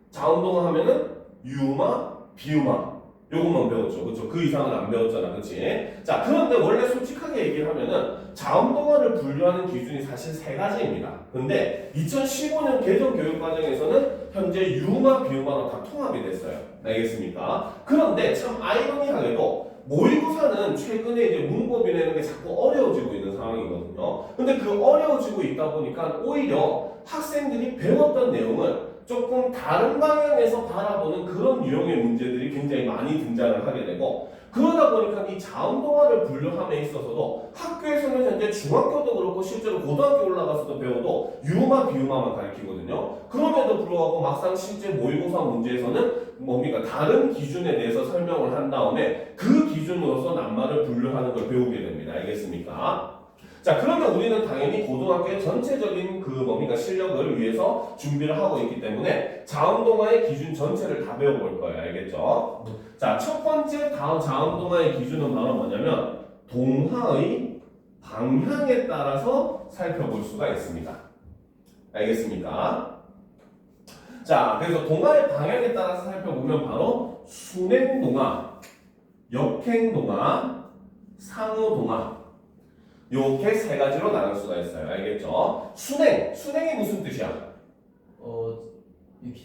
자음동화 하면은 유마, 비유마 요것만 배웠죠. 그렇죠? 그 이상은 안 배웠잖아. 그렇지? 자, 그런데 원래 솔직하게 얘기를 하면은 자음동화를 분류하는 기준이 사실 세 가지입니다. 근데 2015년 개정 교육과정에서는 현재 유마, 비유마로 다 통합이 됐어요. 알겠습니까? 그런데 참 아이러니하게도 모의고사는 최근에 이제 문법이 내는 게 자꾸 어려워지고 있는 상황이거든요. 근데 그 어려워지고 있다 보니까 오히려 학생들이 배웠던 내용을 조금 다른 방향에서 바라보는 그런 유형의 문제들이 굉장히 많이 등장을 하게 되고, 그러다 보니까 이 자음동화를 분류함에 있어서도 학교에서는 현재 중학교도 그렇고 실제로 고등학교 올라가서도 배워도 유마, 비유마만 가르치거든요. 그럼에도 불구하고 막상 실제 모의고사 문제에서는 뭡니까? 다른 기준에 대해서 설명을 한 다음에 그 기준으로서 낱말을 분류하는 걸 배우게 됩니다. 알겠습니까? 자, 그러면 우리는 당연히 고등학교의 전체적인 그 뭡니까? 실력을 위해서 준비를 하고 있기 때문에 자음동화의 기준 전체를 다 배워볼 거예요. 알겠죠? 자, 첫 번째 자음동화의 기준은 바로 뭐냐면 동화의 방향에 따라서 살펴볼 수가 있습니다. 알겠습니까? 자, 그래서 동화의 방향에 따라서 살펴보면 바로 순행동화, 역행동화, 상호동화 이렇게 세 가지로 나눌 수가 있어요. 알겠죠? 순행이 무슨 뜻이야? 이렇게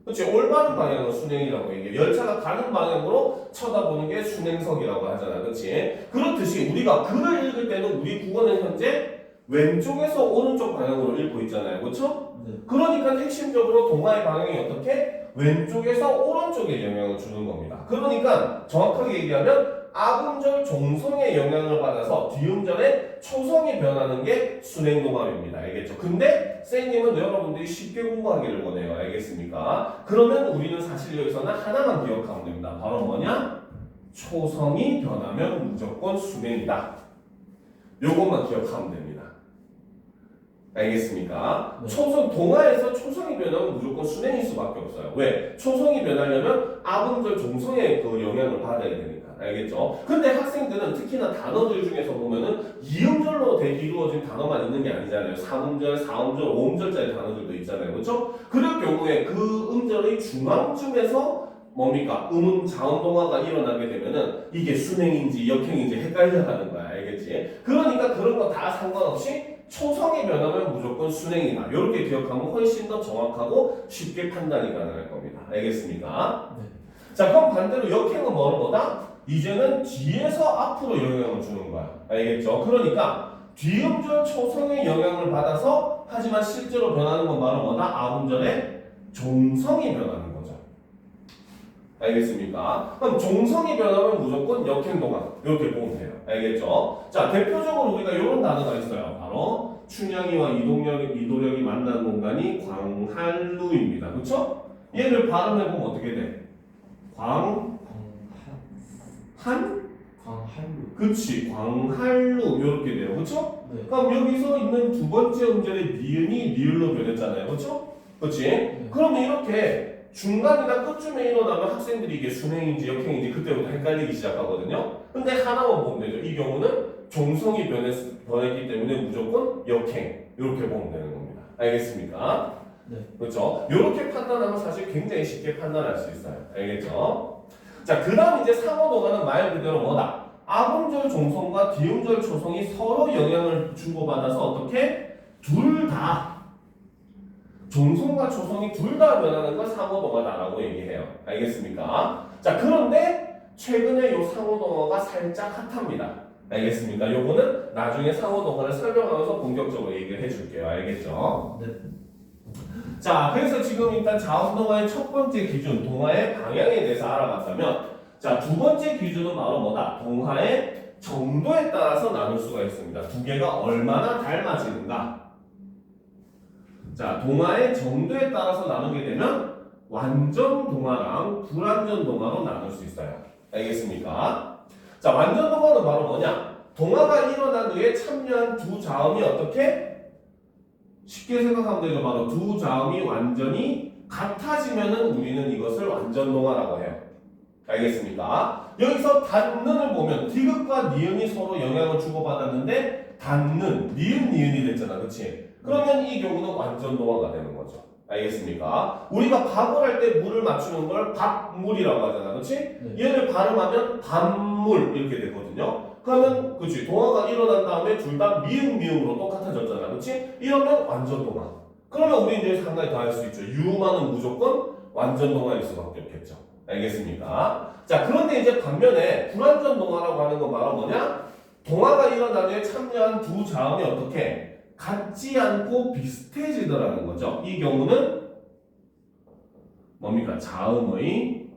그렇지, 올바른 방향으로 순행이라고 얘기해. 열차가 가는 방향으로 쳐다보는 게 순행석이라고 하잖아. 그렇지? 그렇듯이 우리가 글을 읽을 때는 우리 국어는 현재 왼쪽에서 오른쪽 방향으로 읽고 있잖아요. 그렇죠? 네. 그러니까 핵심적으로 동화의 방향이 어떻게? 왼쪽에서 오른쪽에 영향을 주는 겁니다. 그러니까 정확하게 얘기하면 아음절 종성에 영향을 받아서 뒤음절에 초성이 변하는 게 순행동합입니다. 알겠죠? 근데 쌤님은 여러분들이 쉽게 공부하기를 원해요. 알겠습니까? 그러면 우리는 사실 여기서는 하나만 기억하면 됩니다. 바로 뭐냐? 초성이 변하면 무조건 순행이다. 요것만 기억하면 됩니다. 알겠습니까? 네. 초성, 동화에서 초성이 변하면 무조건 순행일 수밖에 없어요. 왜? 초성이 변하려면 아음절 종성에 그 영향을 받아야 되니까. 알겠죠? 근데 학생들은 특히나 단어들 중에서 보면은 이음절로 이루어진 단어만 있는 게 아니잖아요. 3음절, 4음절, 5음절짜리 단어들도 있잖아요. 그렇죠? 그럴 경우에 그 음절의 중앙쯤에서 뭡니까? 음음 자음 동화가 일어나게 되면은 이게 순행인지 역행인지 헷갈려 하는 거야. 알겠지? 그러니까 그런 거 다 상관없이 초성이 변하면 무조건 순행이다. 이렇게 기억하면 훨씬 더 정확하고 쉽게 판단이 가능할 겁니다. 알겠습니까? 네. 자, 그럼 반대로 역행은 뭐다? 이제는 뒤에서 앞으로 영향을 주는 거야. 알겠죠? 그러니까 뒤음절 초성의 영향을 받아서 하지만 실제로 변하는 건 바로 뭐다? 아음절의 종성이 변하는 거죠. 알겠습니까? 그럼 종성이 변하면 무조건 역행동합 이렇게 보면 돼요. 알겠죠? 자, 대표적으로 우리가 이런 단어가 있어요. 바로 춘향이와 이도령이 만나는 공간이 광한루입니다. 그렇죠? 얘를 발음해보면 어떻게 돼? 광한? 광한루. 그치, 광한루 이렇게 돼요. 그렇죠? 네. 그럼 여기서 있는 두 번째 음절의 니은이 리을로 변했잖아요. 그렇죠? 그렇지? 네. 그러면 이렇게 중간이나 끝쯤에 일어나면 학생들이 이게 순행인지 역행인지 그때부터 헷갈리기 시작하거든요. 근데 하나만 보면 되죠. 이 경우는 종성이 변했기 때문에 무조건 역행 이렇게 보면 되는 겁니다. 알겠습니까? 네. 그렇죠? 이렇게 판단하면 사실 굉장히 쉽게 판단할 수 있어요. 알겠죠? 자, 그 다음 이제 상호동화는 말 그대로 뭐다? 아음절 종성과 뒤음절 초성이 서로 영향을 주고받아서 어떻게? 둘 다 종성과 초성이 둘 다 변하는 걸 상호동화다라고 얘기해요. 알겠습니까? 자, 그런데 최근에 요 상호동화가 살짝 핫합니다. 알겠습니까? 요거는 나중에 상호동화를 설명하면서 본격적으로 얘기를 해줄게요. 알겠죠? 네. 자, 그래서 지금 일단 자음동화의 첫 번째 기준, 동화의 방향에 대해서 알아봤다면, 자, 두 번째 기준은 바로 뭐다? 동화의 정도에 따라서 나눌 수가 있습니다. 두 개가 얼마나 닮아지는가? 자, 동화의 정도에 따라서 나누게 되면 완전 동화랑 불완전 동화로 나눌 수 있어요. 알겠습니까? 자, 완전 동화는 바로 뭐냐? 동화가 일어난 후에 참여한 두 자음이 어떻게? 쉽게 생각하면 되죠. 바로 두 자음이 완전히 같아지면은 우리는 이것을 완전 동화라고 해요. 알겠습니까? 여기서 닫는을 보면 디귿과 니은이 서로 영향을 주고받았는데 닫는, 니은이 됐잖아. 그치? 그러면 이 경우는 완전 동화가 되는 거죠. 알겠습니까? 우리가 밥을 할 때 물을 맞추는 걸 밥물이라고 하잖아. 그치? 네. 얘를 발음하면 밥물 이렇게 되거든요. 그러면 그치? 동화가 일어난 다음에 둘 다 미음으로 똑같아졌잖아. 그치? 이러면 완전 동화. 그러면 우리 이제 상당히 다 할 수 있죠. 유마는 무조건 완전 동화일 수밖에 없겠죠. 알겠습니까? 자, 그런데 이제 반면에 불완전 동화라고 하는 건 바로 뭐냐? 동화가 일어난 후에 참여한 두 자음이 어떻게? 같지 않고 비슷해지더라는 거죠. 이 경우는 뭡니까? 자음의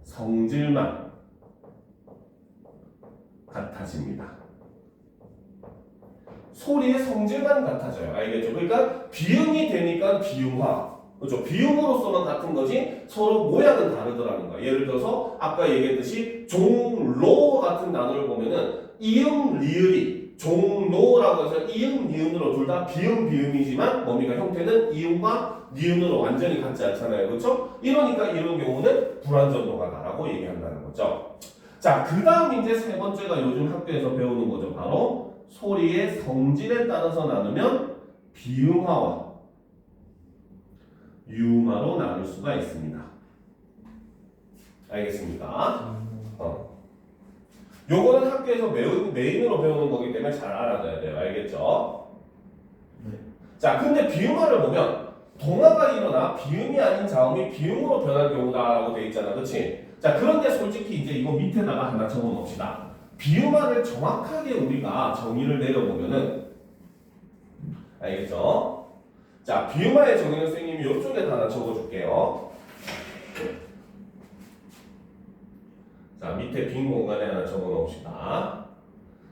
성질만 같아집니다. 소리의 성질만 같아져요. 알겠죠? 그러니까 비음이 되니까 비음화. 그렇죠? 비음으로서만 같은 거지 서로 모양은 다르더라는 거야. 예를 들어서 아까 얘기했듯이 종로 같은 단어를 보면은 이음 리을이 종로라고 해서 이음 니은으로 둘 다 비음이지만 뭡니까? 형태는 이음과 니은으로 완전히 같지 않잖아요. 그렇죠? 이러니까 이런 경우는 불완전 동화다라고 얘기한다는 거죠. 자, 그 다음 이제 세 번째가 요즘 학교에서 배우는 거죠. 바로 소리의 성질에 따라서 나누면 비음화와 유음화로 나눌 수가 있습니다. 알겠습니까? 요거는 학교에서 메인으로 배우는 거기 때문에 잘 알아둬야 돼요. 알겠죠? 네. 자, 근데 비음화를 보면 동화가 일어나 비음이 아닌 자음이 비음으로 변할 경우다라고 돼 있잖아. 그치? 자, 그런데 솔직히 이제 이거 밑에다가 하나 적어 놓읍시다. 비음화를 정확하게 우리가 정의를 내려보면은 알겠죠? 자, 비음화의 정의는 선생님이 이쪽에다 하나 적어줄게요. 자, 밑에 빈 공간에 하나 적어 놓읍시다.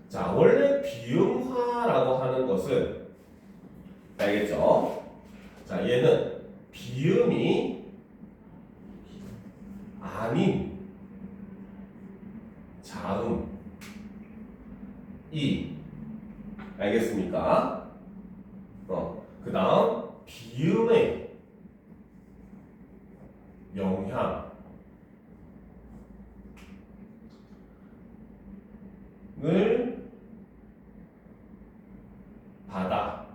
자, 원래 비음화라고 하는 것은 알겠죠? 자, 얘는 비음이 아닌 자음 이 알겠습니까? 그 다음 비음의 영향을 받아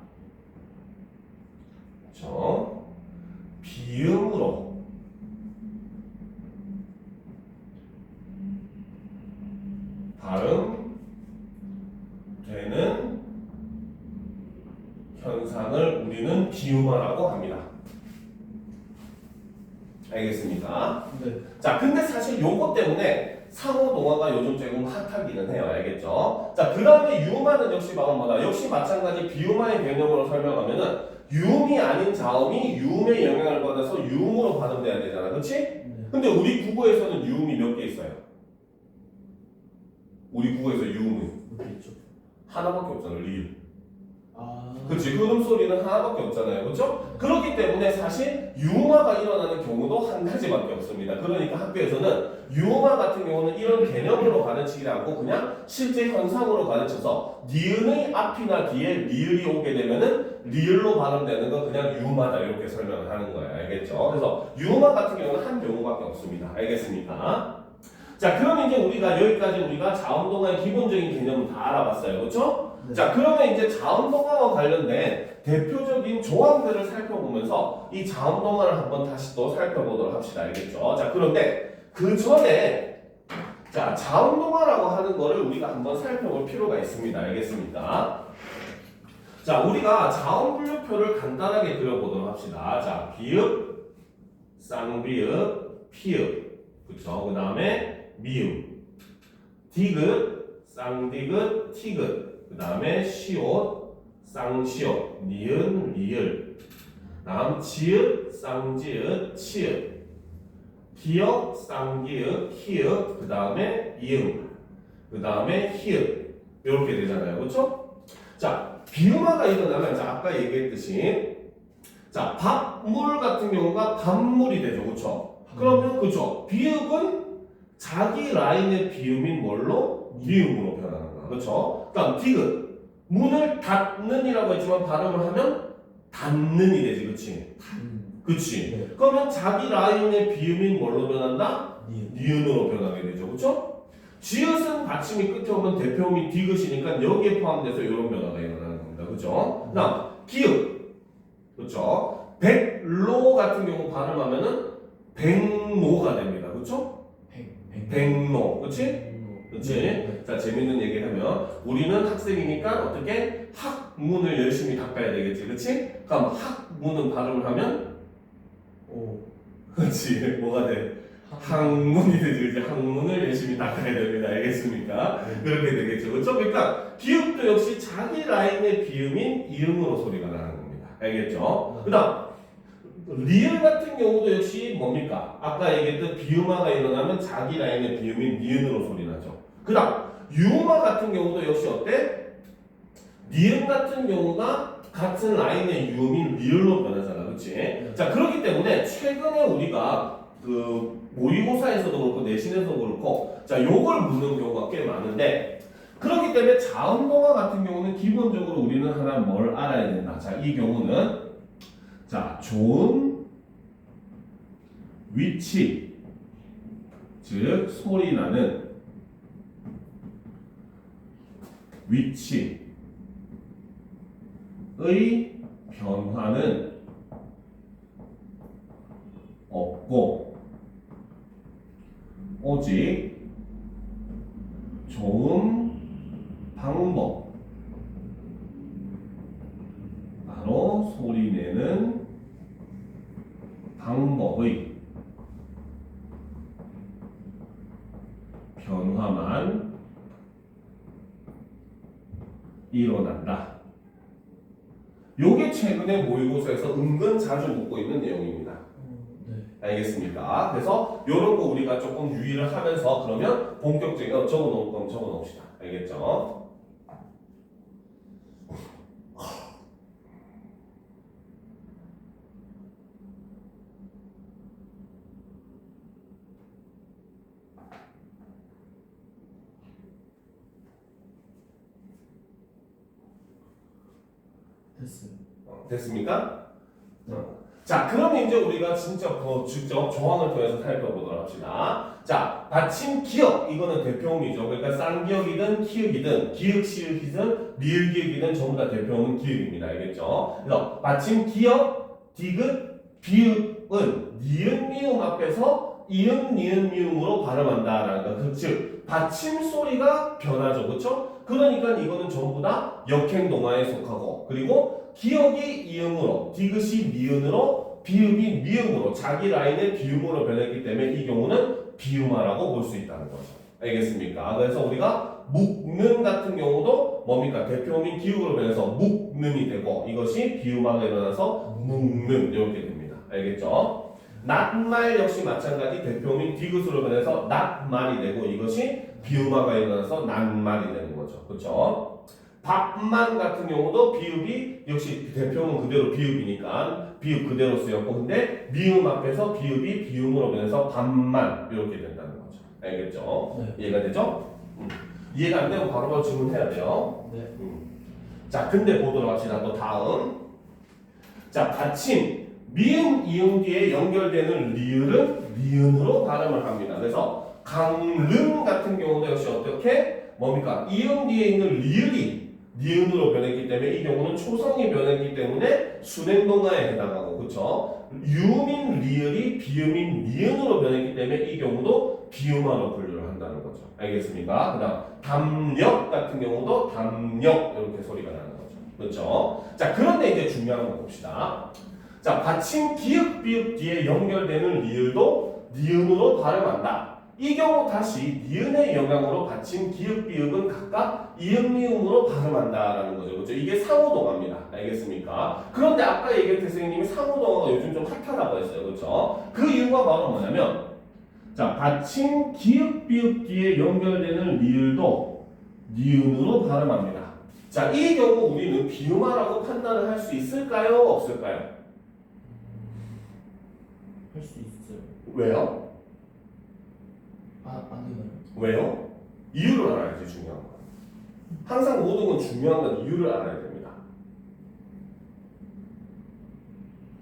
그렇죠? 비음으로 발음되는 현상을 우리는 비음화라고 합니다. 알겠습니까? 네. 자, 근데 사실 요거 때문에 상호동화가 요즘 조금 핫하기는 해요. 알겠죠? 자, 그 다음에 유음화는 역시 뭐다? 역시 마찬가지 비음화의 개념으로 설명하면은 유음이 아닌 자음이 유음의 영향을 받아서 유음으로 발음돼야 되잖아. 그렇지? 네. 근데 우리 국어에서는 유음이 몇 개 있어요? 우리 국어에서 유음은 어디 있죠? 하나밖에 없잖아. 리을. 아. 그치, 흐름 소리는 하나밖에 없잖아요. 그렇죠? 그렇기 때문에 사실 유음화가 일어나는 경우도 한 가지밖에 없습니다. 그러니까 학교에서는 유음화 같은 경우는 이런 개념으로 가르치지 않고 그냥 실제 현상으로 가르쳐서 니은의 앞이나 뒤에 리을이 오게 되면은 리을로 발음되는 건 그냥 유음화다 이렇게 설명을 하는 거예요. 알겠죠? 그래서 유음화 같은 경우는 한 경우밖에 없습니다. 알겠습니까? 자, 그럼 이제 우리가 여기까지 우리가 자음동화의 기본적인 개념을 다 알아봤어요. 그렇죠? 네. 자, 그러면 이제 자음동화와 관련된 대표적인 조항들을 살펴보면서 이 자음동화를 한번 다시 또 살펴보도록 합시다. 알겠죠? 자, 그런데 그 전에 자, 자음동화라고 하는 거를 우리가 한번 살펴볼 필요가 있습니다. 알겠습니까? 자, 우리가 자음 분류표를 간단하게 그려보도록 합시다. 자, 비읍, 쌍비읍, 피읍, 그쵸? 그 다음에 미음, 디귿, 쌍디귿, 티귿, 그 다음에 시옷, 쌍시옷, 니은, 리을, 다음 지읒, 쌍지읒, 치읒, 기역, 쌍기읒, 히읗, 그 다음에 이응, 그 다음에 히읗 이렇게 되잖아요. 그렇죠? 자, 비음화가 일어나면 자, 아까 얘기했듯이 자, 밥물 같은 경우가 밥물이 되죠. 그렇죠? 그러면 그렇죠. 비읍은 자기 라인의 비음인 뭘로? 미음으로 변하는 거야. 그렇죠? 그다음 디귿 문을 닫는이라고 했지만 발음을 하면 닫는이 되지. 그렇지? 그렇지? 네. 그러면 자기 라인의 비음인 뭘로 변한다? 니은. 니은으로 변하게 되죠. 그렇죠? 지읒은 받침이 끝에 오면 대표음이 디귿이니까 여기에 포함돼서 이런 변화가 일어나는 겁니다. 그렇죠? 그다음 기읍. 그렇죠? 백로 같은 경우 발음하면은 백노가 됩니다. 그렇죠? 백노. 그렇지? 그렇지? 네. 자, 재밌는 얘기 하면 우리는 학생이니까 어떻게 학문을 열심히 닦아야 되겠지. 그렇지? 그럼 학문은 발음을 하면 오. 그렇지. 뭐가 돼? 학문이 되지. 이제 학문을 열심히 닦아야 됩니다. 알겠습니까? 그렇게 되겠죠. 그렇죠? 그러니까 기읍도 역시 자기 라인의 비음인 이음으로 소리가 나는 겁니다. 알겠죠? 그다음 리을 같은 경우도 역시 뭡니까? 아까 얘기했던 비음화가 일어나면 자기 라인의 비음인 니은으로 소리 나죠. 그다음 유음화 같은 경우도 역시 어때? 니은 같은 경우가 같은 라인의 유음인 리을로 변하잖아. 그렇지? 자, 그렇기 때문에 최근에 우리가 그 모의고사에서도 그렇고 내신에서도 그렇고 자, 요걸 묻는 경우가 꽤 많은데 그렇기 때문에 자음동화 같은 경우는 기본적으로 우리는 하나 뭘 알아야 된다. 자, 이 경우는 자, 좋은 위치, 즉 소리 나는 위치의 변화는 없고 오직 좋은 방법, 바로 소리 내는 방법의 변화만 일어난다. 요게 최근 최근에 모의고사에서 은근 자주 묻고 있는 내용입니다. 네. 알겠습니까? 그래서 이런 거 우리가 조금 유의를 하면서 그러면 본격적인 적어놓을 거면 적어놓읍시다. 알겠죠? 됐어요. 됐습니까? 네. 자, 그러면 이제 우리가 진짜 직접 조항을 통해서 살펴보도록 합시다. 자, 받침 기역 이거는 대표음이죠. 그러니까 쌍기역이든 키읔이든 기역 시역이든 리을 기역이든 전부 다 대표음은 기역입니다. 알겠죠? 그래서 받침 기역, 디귿, 비읍은 니은 미음 앞에서 이응 니은 미음으로 발음한다라는 거. 즉 받침 소리가 변하죠. 그렇죠? 그러니까 이거는 전부 다 역행동화에 속하고 그리고 기역이 이응으로, 디귿이 니은으로, 비읍이 미음으로 자기 라인의 비음으로 변했기 때문에 이 경우는 비음화라고 볼 수 있다는 거죠. 알겠습니까? 그래서 우리가 묵는 같은 경우도 뭡니까? 대표음인 기역으로 변해서 묵는이 되고 이것이 비음화가 일어나서 묵는 이렇게 됩니다. 알겠죠? 낱말 역시 마찬가지 대표음인 디귿으로 변해서 낱말이 되고 이것이 비음화가 일어나서 낱말이 되는 거죠. 그렇죠? 밥만 같은 경우도 비읍이 역시 대표음은 그대로 비읍이니까 비읍 그대로 쓰였고 근데 미음 앞에서 비읍이 비음으로 변해서 밥만 이렇게 된다는 거죠. 알겠죠? 네. 이해가 되죠? 이해가 안 되면 바로바로 질문해야 돼요. 네. 자, 근데 보도록 합시다. 또 다음. 자, 받침 미음 이음 뒤에 연결되는 리을은 니은으로 발음을 합니다. 그래서 강릉 같은 경우도 역시 어떻게 뭡니까? 이음 뒤에 있는 리을이 니은으로 변했기 때문에 이 경우는 초성이 변했기 때문에 순행동화에 해당하고 그쵸? 유음인 리을이 비음인 니은으로 변했기 때문에 이 경우도 비음화로 분류를 한다는 거죠. 알겠습니까? 그 다음 담력 같은 경우도 담력 이렇게 소리가 나는 거죠. 그렇죠? 자, 그런데 이제 중요한 거 봅시다. 자, 받침 기역 비읍 뒤에 연결되는 리을도 니은으로 발음한다. 이 경우 다시 니은의 영향으로 받침 기역 비읍은 각각 이음 미음으로 발음한다라는 거죠. 그렇죠? 이게 상호동화입니다. 알겠습니까? 그런데 아까 얘기했던 선생님이 상호동화가 요즘 좀 핫하다고 했어요. 그렇죠? 그 이유가 바로 뭐냐면 자, 받침 기역 비읍 뒤에 연결되는 리을도 니은으로 발음합니다. 자, 이 경우 우리는 비음화라고 판단을 할 수 있을까요? 없을까요? 할 수 있어요. 왜요? 안 되나요? 왜요? 이유를 알아야지 중요한 거. 항상 모든 건 중요한 건 이유를 알아야 됩니다.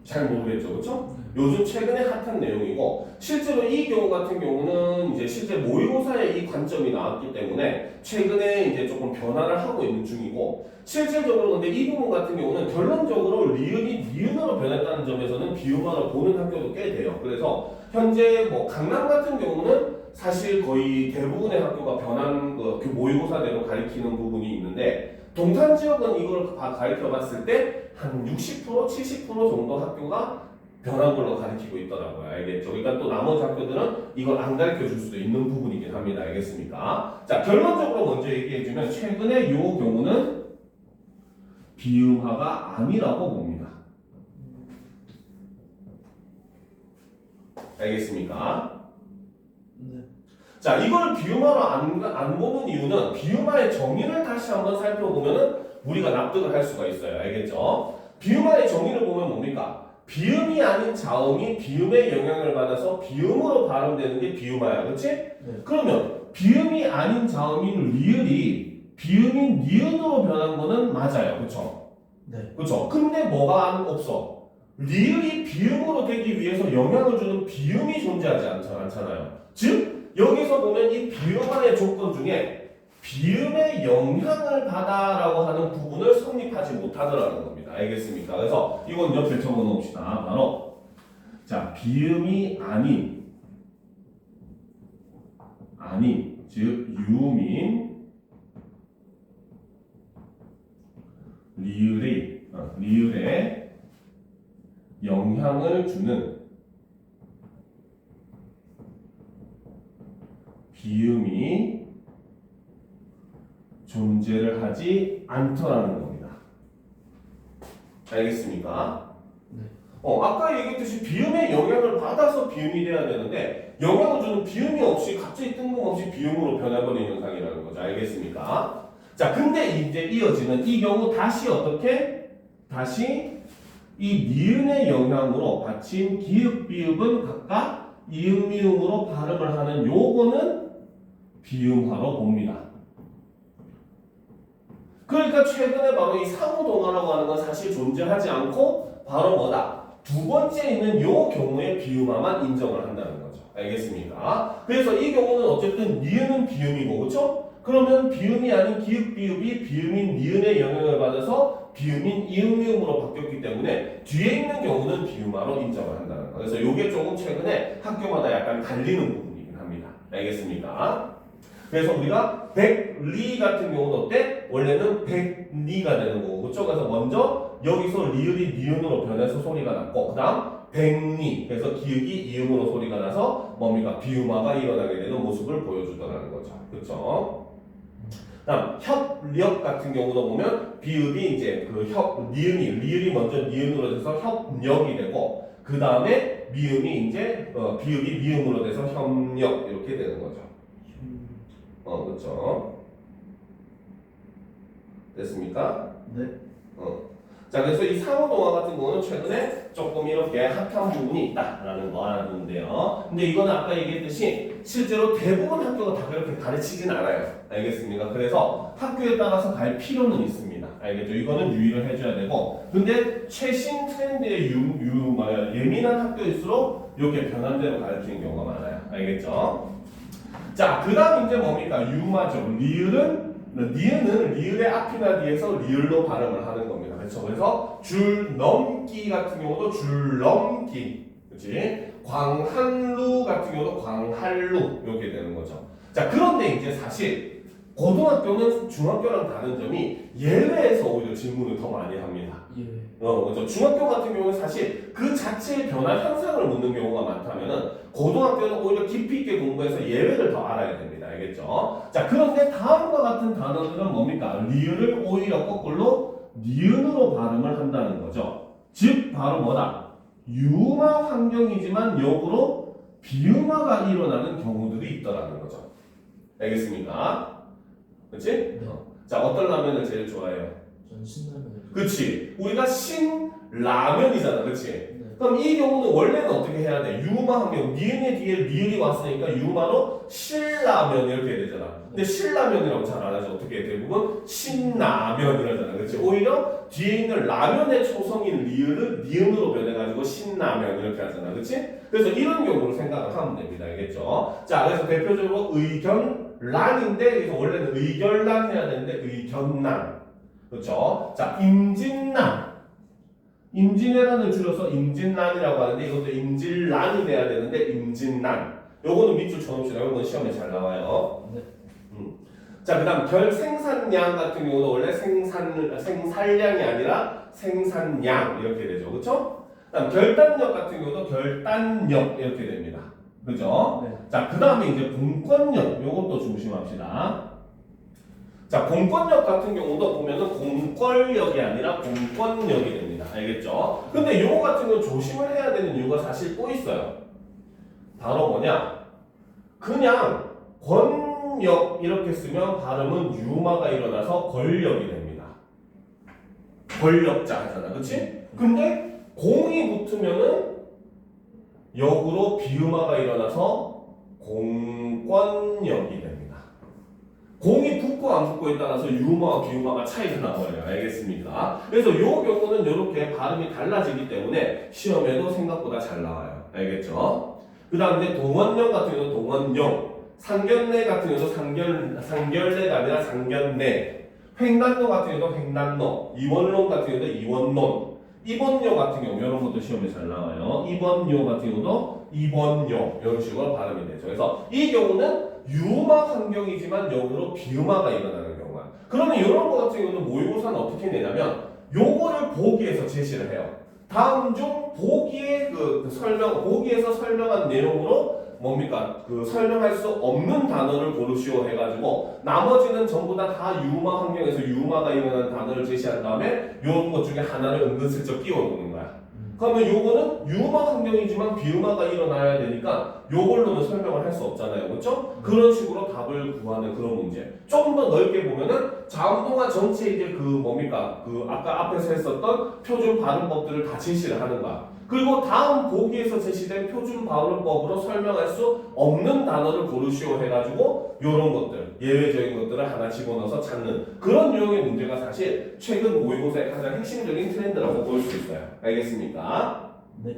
잘 모르겠죠, 그렇죠? 요즘 최근에 핫한 내용이고 실제로 이 경우 같은 경우는 이제 실제 모의고사에 이 관점이 나왔기 때문에 최근에 이제 조금 변화를 하고 있는 중이고 실질적으로 근데 이 부분 같은 경우는 결론적으로 리을이 니은으로 변했다는 점에서는 비음화로 보는 학교도 꽤 돼요. 그래서 현재 뭐 강남 같은 경우는 사실 거의 대부분의 학교가 변한 그 모의고사대로 가리키는 부분이 있는데 동탄 지역은 이걸 가리켜 봤을 때 한 60%, 70% 정도 학교가 변한 걸로 가리키고 있더라고요. 알겠죠? 그러니까 또 나머지 학교들은 이걸 안 가르쳐 줄 수도 있는 부분이긴 합니다. 알겠습니까? 자, 결론적으로 먼저 얘기해주면 최근에 이 경우는 비음화가 아니라고 봅니다. 알겠습니까? 네. 자, 이걸 비음화로 안 보는 이유는 비음화의 정의를 다시 한번 살펴보면은 우리가 납득을 할 수가 있어요. 알겠죠? 비음화의 정의를 보면 뭡니까? 비음이 아닌 자음이 비음의 영향을 받아서 비음으로 발음되는 게 비음화야. 그렇지? 네. 그러면 비음이 아닌 자음인 리을이 비음인 니은으로 변한 거는 맞아요. 그렇죠? 네. 그렇죠? 근데 뭐가 없어? 리을이 비음으로 되기 위해서 영향을 주는 비음이 존재하지 않잖아요. 즉 여기서 보면 이 비음화의 조건 중에 비음의 영향을 받아라고 하는 부분을 성립하지 못하더라는 겁니다. 알겠습니까? 그래서 이건 옆에 적어 놓읍시다. 바로 자, 비음이 아닌 즉 유음인 리을에 영향을 주는 비음이 존재를 하지 않더라는 겁니다. 알겠습니까? 네. 아까 얘기했듯이 비음의 영향을 받아서 비음이 돼야 되는데 영향을 주는 비음이 없이 갑자기 뜬금없이 비음으로 변해버리는 현상이라는 거죠. 알겠습니까? 자, 근데 이제 이어지는 이 경우 다시 어떻게? 다시 이 니은의 영향으로 받침 기읍, 비읍은 각각 이음, 미음으로 발음을 하는 요거는 비음화로 봅니다. 그러니까 최근에 바로 이 상호동화라고 하는 건 사실 존재하지 않고 바로 뭐다? 두 번째 있는 요 경우에 비음화만 인정을 한다는 거죠. 알겠습니까? 그래서 이 경우는 어쨌든 니은은 비음이고 그렇죠? 그러면 비음이 아닌 기읍, 비읍이 비음인 니은의 영향을 받아서 비음인 이음, 미음으로 바뀌었기 때문에 뒤에 있는 경우는 비음화로 인정을 한다는 거. 그래서 이게 조금 최근에 학교마다 약간 갈리는 부분이긴 합니다. 알겠습니까? 그래서 우리가 백리 같은 경우는 어때? 원래는 백리가 되는 거고 그렇죠? 그래서 먼저 여기서 리을이 니은으로 변해서 소리가 났고 그 다음 백리 그래서 기읍이 이음으로 소리가 나서 뭡니까? 비음화가 일어나게 되는 모습을 보여주더라는 거죠. 그렇죠? 다음 협력 같은 경우도 보면 비읍이 이제 그 니은이 리을이 먼저 니은으로 돼서 협력이 되고 그 다음에 미음이 이제 비읍이 미음으로 돼서 협력 이렇게 되는 거죠. 그렇죠. 됐습니까? 네. 자, 그래서 이 상호동화 같은 경우는 최근에 조금 이렇게 핫한 부분이 있다라는 거 알아두는데요. 근데 이거는 아까 얘기했듯이 실제로 대부분 학교가 다 그렇게 가르치진 않아요. 알겠습니까? 그래서 학교에 따라서 갈 필요는 있습니다. 알겠죠? 이거는 유의를 해줘야 되고. 근데 최신 트렌드의 예민한 학교일수록 이렇게 변환대로 가르치는 경우가 많아요. 알겠죠? 자, 그 다음 이제 뭡니까? 유마죠. 니은은 리을의 앞이나 뒤에서 리을로 발음을 하는 겁니다. 그렇죠? 그래서 줄 넘기 같은 경우도 줄 넘기, 그렇지? 광한루 같은 경우도 광할루 이렇게 되는 거죠. 자, 그런데 이제 사실 고등학교는 중학교랑 다른 점이 예외에서 오히려 질문을 더 많이 합니다. 예. 그렇죠. 중학교 같은 경우는 사실 그 자체의 변화 현상을 묻는 경우가 많다면은 고등학교는 오히려 깊이 있게 공부해서 예외를 더 알아야 됩니다. 알겠죠? 자, 그런데 다음과 같은 단어들은 뭡니까? 리을을 오히려 거꾸로 니은으로 발음을 한다는 거죠. 즉 바로 뭐다? 유마 환경이지만 역으로 비음화가 일어나는 경우들이 있더라는 거죠. 알겠습니까? 그렇지? 네. 자, 어떤 라면을 제일 좋아해요? 전 신라면을. 그렇지. 우리가 신라면이잖아. 그렇지? 네. 그럼 이 경우는 원래는 어떻게 해야 돼? 유마 환경, 니은의 뒤에 리을이 왔으니까 유마로 신라면 이렇게 해야 되잖아. 근데 신라면이라고 잘 안 하죠. 어떻게 해? 대부분 신라면 이러잖아. 그렇지? 오히려 뒤에 있는 라면의 초성인 리을은 니은으로 변해가지고 신라면 이렇게 하잖아. 그렇지? 그래서 이런 경우로 생각을 하면 됩니다. 알겠죠? 자, 그래서 대표적으로 의견란인데 그래서 원래는 의결란 해야 되는데 의견란. 그렇죠? 자, 임진란. 임진왜란을 줄여서 임진란이라고 하는데 이것도 임진란이 돼야 되는데 임진란. 요거는 밑줄 쳐놓읍시다. 요거는 시험에 잘 나와요. 네. 자, 그 다음 결생산량 같은 경우도 원래 생산량이 아니라 생산량 이렇게 되죠. 그렇죠? 그 다음 결단력 같은 경우도 결단력 이렇게 됩니다. 그죠? 네. 자, 그 다음에 이제 공권력 요것도 조심합시다. 자, 공권력 같은 경우도 보면은 공권력이 아니라 공권력이 됩니다. 알겠죠? 근데 요거 같은 경우 조심을 해야 되는 이유가 사실 또 있어요. 바로 뭐냐? 그냥 권력 이렇게 쓰면 발음은 유마가 일어나서 권력이 됩니다. 권력자 하잖아. 그치? 근데 공이 붙으면은 역으로 비음화가 일어나서 공권력이 됩니다. 공이 붙고 안 붙고에 따라서 유마와 비음화가 차이가 나와요. 알겠습니까? 그래서 이 경우는 이렇게 발음이 달라지기 때문에 시험에도 생각보다 잘 나와요. 알겠죠? 그 다음에 동원령 같은 경우는 동원령, 상견례 같은 경우도 상결례가 아니라 상견례, 횡단로 같은 경우도 횡단로, 이원론 같은 경우도 이원론, 입원료 같은 경우 이런 것도 시험에 잘 나와요. 입원료 같은 경우도 입원료 이런 식으로 발음이 되죠. 그래서 이 경우는 유마 환경이지만 역으로 비음화가 일어나는 경우가. 그러면 이런 거 같은 경우는 모의고사는 어떻게 내냐면 요거를 보기에서 제시를 해요. 다음 중 보기의 보기에서 설명한 내용으로 뭡니까? 그 설명할 수 없는 단어를 고르시오 해가지고 나머지는 전부 다 유마 환경에서 유마가 일어나는 단어를 제시한 다음에 요런 것 중에 하나를 은근슬쩍 끼워 놓는 거야. 그러면 요거는 유마 환경이지만 비유마가 일어나야 되니까 요걸로는 설명을 할 수 없잖아요. 그렇죠? 그런 식으로 답을 구하는 그런 문제. 조금 더 넓게 보면은 자음동화 전체 이제 그 뭡니까? 그 아까 앞에서 했었던 표준 발음법들을 다 제시를 하는 거야. 그리고 다음 보기에서 제시된 표준 발음법으로 설명할 수 없는 단어를 고르시오 해가지고 요런 것들, 예외적인 것들을 하나 집어넣어서 찾는 그런 유형의 문제가 사실 최근 모의고사의 가장 핵심적인 트렌드라고 볼 수 있어요. 알겠습니까? 네.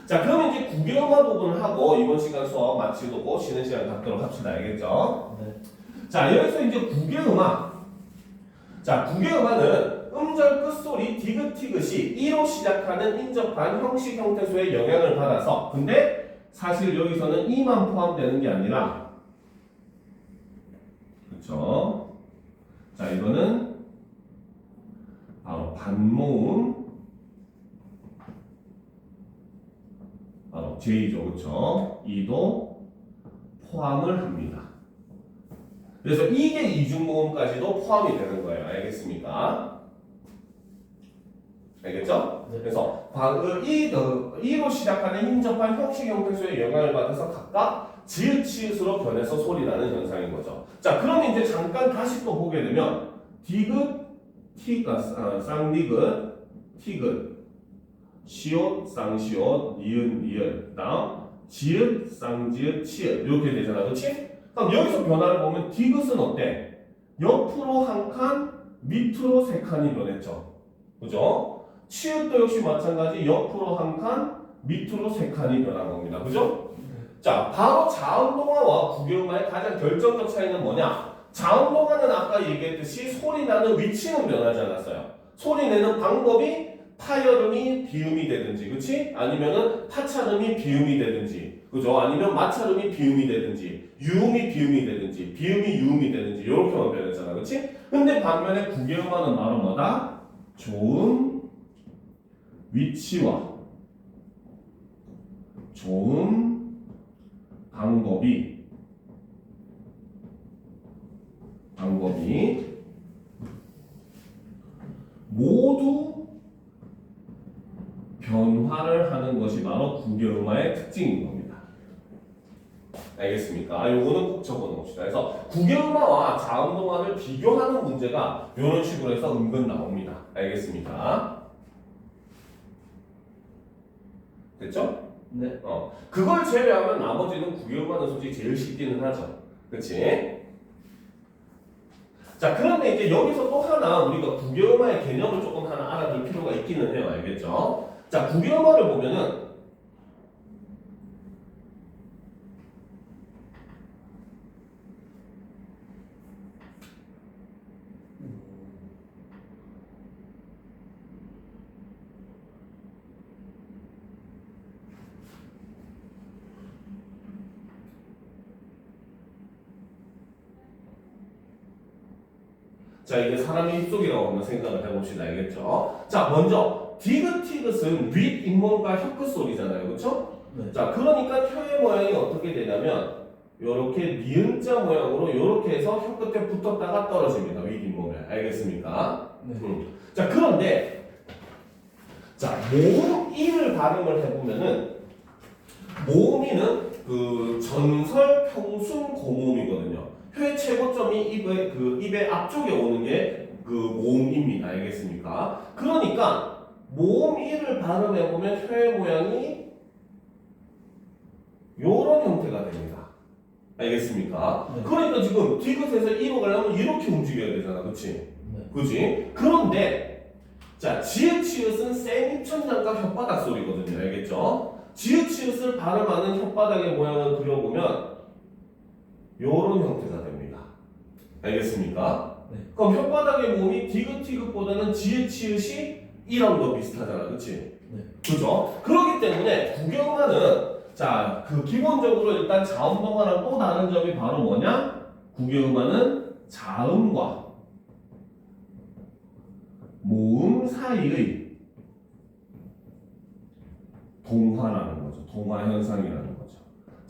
자, 그럼 이제 국영화 부분을 하고 이번 시간 수업 마치고 쉬는 시간 갖도록 합시다. 알겠죠? 네. 자, 여기서 이제 국영화. 자, 국영화는 음절 끝소리 디귿티귿이 이로 시작하는 인접한 형식 형태소의 영향을 받아서 근데 사실 여기서는 이만 포함되는 게 아니라 그렇죠? 자, 이거는 바로 반모음 바로 J죠. 그렇죠? 이도 포함을 합니다. 그래서 이게 이중모음까지도 포함이 되는 거예요. 알겠습니까? 알겠죠? 네. 그래서 이로 시작하는 인접한 형식 형태소의 영향을 받아서 각각 지읒, 치읓으로 변해서 소리나는 현상인 거죠. 자, 그럼 이제 잠깐 다시 또 보게 되면 디귿, 쌍디귿, 티귿, 시옷, 쌍시옷, 니은, 니은, 다음 지읒, 쌍지읒, 치읒 이렇게 되잖아, 그렇지? 그럼 여기서 변화를 보면 디귿은 어때? 옆으로 한 칸, 밑으로 세 칸이 변했죠, 그죠? 치읓도 역시 마찬가지 옆으로 한 칸, 밑으로 세 칸이 변한 겁니다, 그죠? 자, 바로 자음동화와 국영화의 가장 결정적 차이는 뭐냐? 자음동화는 아까 얘기했듯이 소리 나는 위치는 변하지 않았어요. 소리 내는 방법이 파열음이 비음이 되든지, 그치? 아니면은 파찰음이 비음이 되든지, 그죠? 아니면 마찰음이 비음이 되든지, 유음이 비음이 되든지, 비음이 유음이 되든지, 이렇게만 변했잖아, 그치? 근데 반면에 국영화는 바로 뭐다? 조음, 위치와 조음, 방법이 모두 변화를 하는 것이 바로 국영화의 특징인 겁니다. 알겠습니까? 요거는 꼭 적어놓읍시다. 그래서 국영화와 자음동화를 비교하는 문제가 이런 식으로 해서 은근 나옵니다. 알겠습니까? 됐죠? 네. 그걸 제외하면 나머지는 국영화는 솔직히 제일 쉽기는 하죠. 그치? 자, 그런데 이제 여기서 또 하나 우리가 국영화의 개념을 조금 하나 알아둘 필요가 있기는 해요. 알겠죠? 자, 국영화를 보면은 자, 이게 사람의 입속이라고 한번 생각을 해봅시다. 알겠죠? 자, 먼저 디귿티귿은 윗 잇몸과 혀끝 소리잖아요. 그렇죠? 네. 자, 그러니까 혀의 모양이 어떻게 되냐면 요렇게 니은자 모양으로 요렇게 해서 혀끝에 붙었다가 떨어집니다. 윗 잇몸에. 알겠습니까? 네. 자, 그런데 자, 모음 이를 발음을 해보면은 모음이는 그 전설 평순 고모음이거든요. 혀의 최고점이 입의 앞쪽에 오는 게 그 모음입니다. 알겠습니까? 그러니까 모음 이를 발음해 보면 혀의 모양이 요런 형태가 됩니다. 알겠습니까? 네. 그러니까 지금 디귿에서 이로 가려면 이렇게 움직여야 되잖아, 그렇지? 네. 그지? 그런데 자, 지읒 치읓은 생 입천장과 혓바닥 소리거든요. 알겠죠? 지읒 치읓을 발음하는 혓바닥의 모양을 그려보면 요런 형태가 됩니다. 알겠습니까? 네. 그럼 혓바닥의 모음이 디귿티귿보다는 지읒 치읓이 이랑 더 비슷하잖아, 그치? 네. 그죠? 그렇기 때문에 국영화는 자, 그 기본적으로 일단 자음동화랑 또 다른 점이 바로 뭐냐? 국영화는 자음과 모음 사이의 동화라는 거죠. 동화 현상이라는 거죠.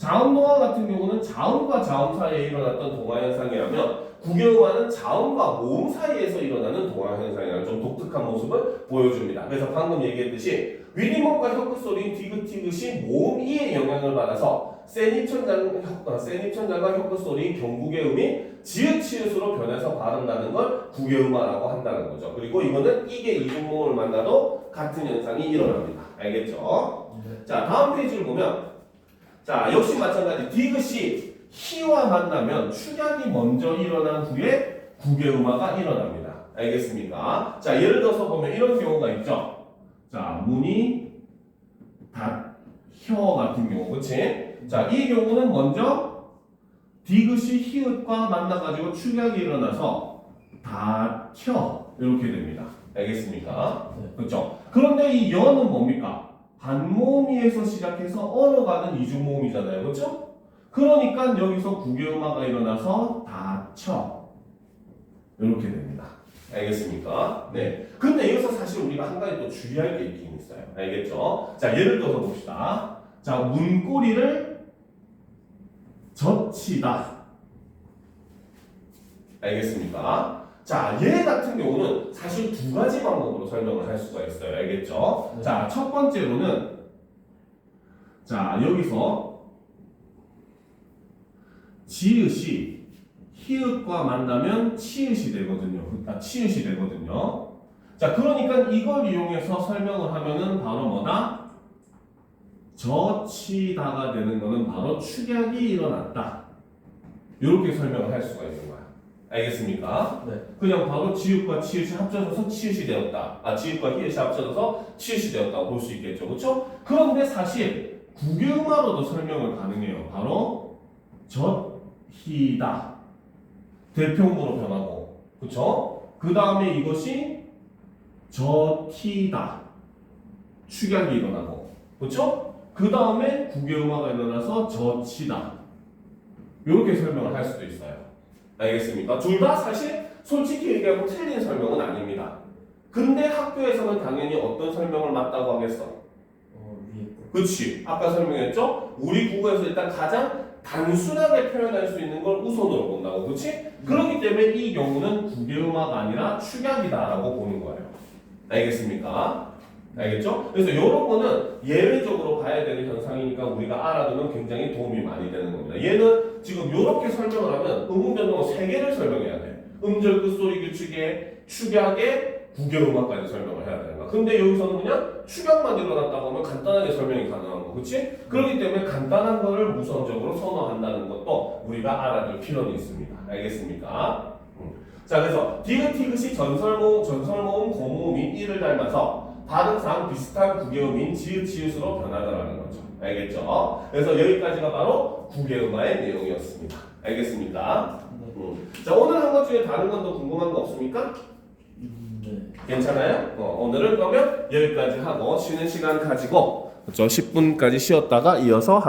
자음 동화 같은 경우는 자음과 자음 사이에 일어났던 동화 현상이라면 구개음화는 자음과 모음 사이에서 일어나는 동화 현상이라는 좀 독특한 모습을 보여줍니다. 그래서 방금 얘기했듯이 위리먹과 혀끝 소리인 디귿티귿이 모음 이의 영향을 받아서 센 입천장과 혀끝 소리인 경구개음이 지읒치읒으로 변해서 발음나는 걸 구개음화라고 한다는 거죠. 그리고 이거는 이게 이중모음을 만나도 같은 현상이 일어납니다. 알겠죠? 네. 자, 다음 페이지를 보면 자, 역시 마찬가지 디귿이 히와 만나면 축약이 먼저 일어난 후에 구개음화가 일어납니다. 알겠습니까? 자, 예를 들어서 보면 이런 경우가 있죠. 자, 문이 혀 같은 경우, 그치? 자, 이 경우는 먼저 디귿이 히읗과 만나가지고 축약이 일어나서 닫혀 이렇게 됩니다. 알겠습니까? 네. 그렇죠? 그런데 이 여는 뭡니까? 반모음이에서 시작해서 어려가는 이중모음이잖아요. 그렇죠? 그러니까 여기서 구개음화가 일어나서 닫혀 이렇게 됩니다. 알겠습니까? 네. 근데 여기서 사실 우리가 한 가지 또 주의할 게 있긴 있어요. 알겠죠? 자, 예를 들어서 봅시다. 자, 문고리를 젖히다. 알겠습니까? 자, 얘 같은 경우는 사실 두 가지 방법으로 설명을 할 수가 있어요. 알겠죠? 네. 자, 첫 번째로는 자, 여기서 지읒이 히읗과 만나면 치읒이 되거든요. 치읒이 되거든요. 자, 그러니까 이걸 이용해서 설명을 하면은 바로 뭐다? 젖히다가 되는 거는 바로 축약이 일어났다. 이렇게 설명을 할 수가 있는 거야. 알겠습니까? 네. 그냥 바로 지읒과 치읒이 합쳐져서 치읒이 되었다. 지읒과 히읗이 합쳐져서 치읒이 되었다고 볼 수 있겠죠. 그렇죠? 그런데 사실 구개음화로도 설명을 가능해요. 바로 젖히다. 대표음으로 변하고. 그렇죠? 그 다음에 이것이 젖히다. 축약이 일어나고. 그렇죠? 그 다음에 구개음화가 일어나서 젖히다. 이렇게 설명을 할 수도 있어요. 알겠습니까? 둘 다 사실 솔직히 얘기하면 틀린 설명은 아닙니다. 근데 학교에서는 당연히 어떤 설명을 맞다고 하겠어? 위에 거. 그치? 아까 설명했죠? 우리 국어에서 일단 가장 단순하게 표현할 수 있는 걸 우선으로 본다고. 그치? 그렇기 때문에 이 경우는 구개음화가 아니라 축약이다라고 보는 거예요. 알겠습니까? 알겠죠? 그래서 이런 거는 예외적으로 봐야 되는 현상이니까 우리가 알아두면 굉장히 도움이 많이 되는 겁니다. 얘는 지금 이렇게 설명을 하면 음운 변동을 3개를 설명해야 돼. 음절 끝소리 규칙에 축약에 구개음화까지 설명을 해야 되는 거야. 근데 여기서는 그냥 축약만 일어났다고 하면 간단하게 설명이 가능한 거. 그치? 그렇기 때문에 간단한 거를 우선적으로 선호한다는 것도 우리가 알아둘 필요는 있습니다. 알겠습니까? 자, 그래서 디귿티귿이 전설모음 고모음인 이를 닮아서 발음상 비슷한 구개음인 지읒치읒으로 변하더라는 거죠. 알겠죠? 그래서 여기까지가 바로 구개음화의 내용이었습니다. 알겠습니까? 네. 자, 오늘 한 것 중에 다른 건 더 궁금한 거 없습니까? 네. 괜찮아요? 오늘은 그러면 여기까지 하고 쉬는 시간 가지고 10분까지 쉬었다가 이어서 하도록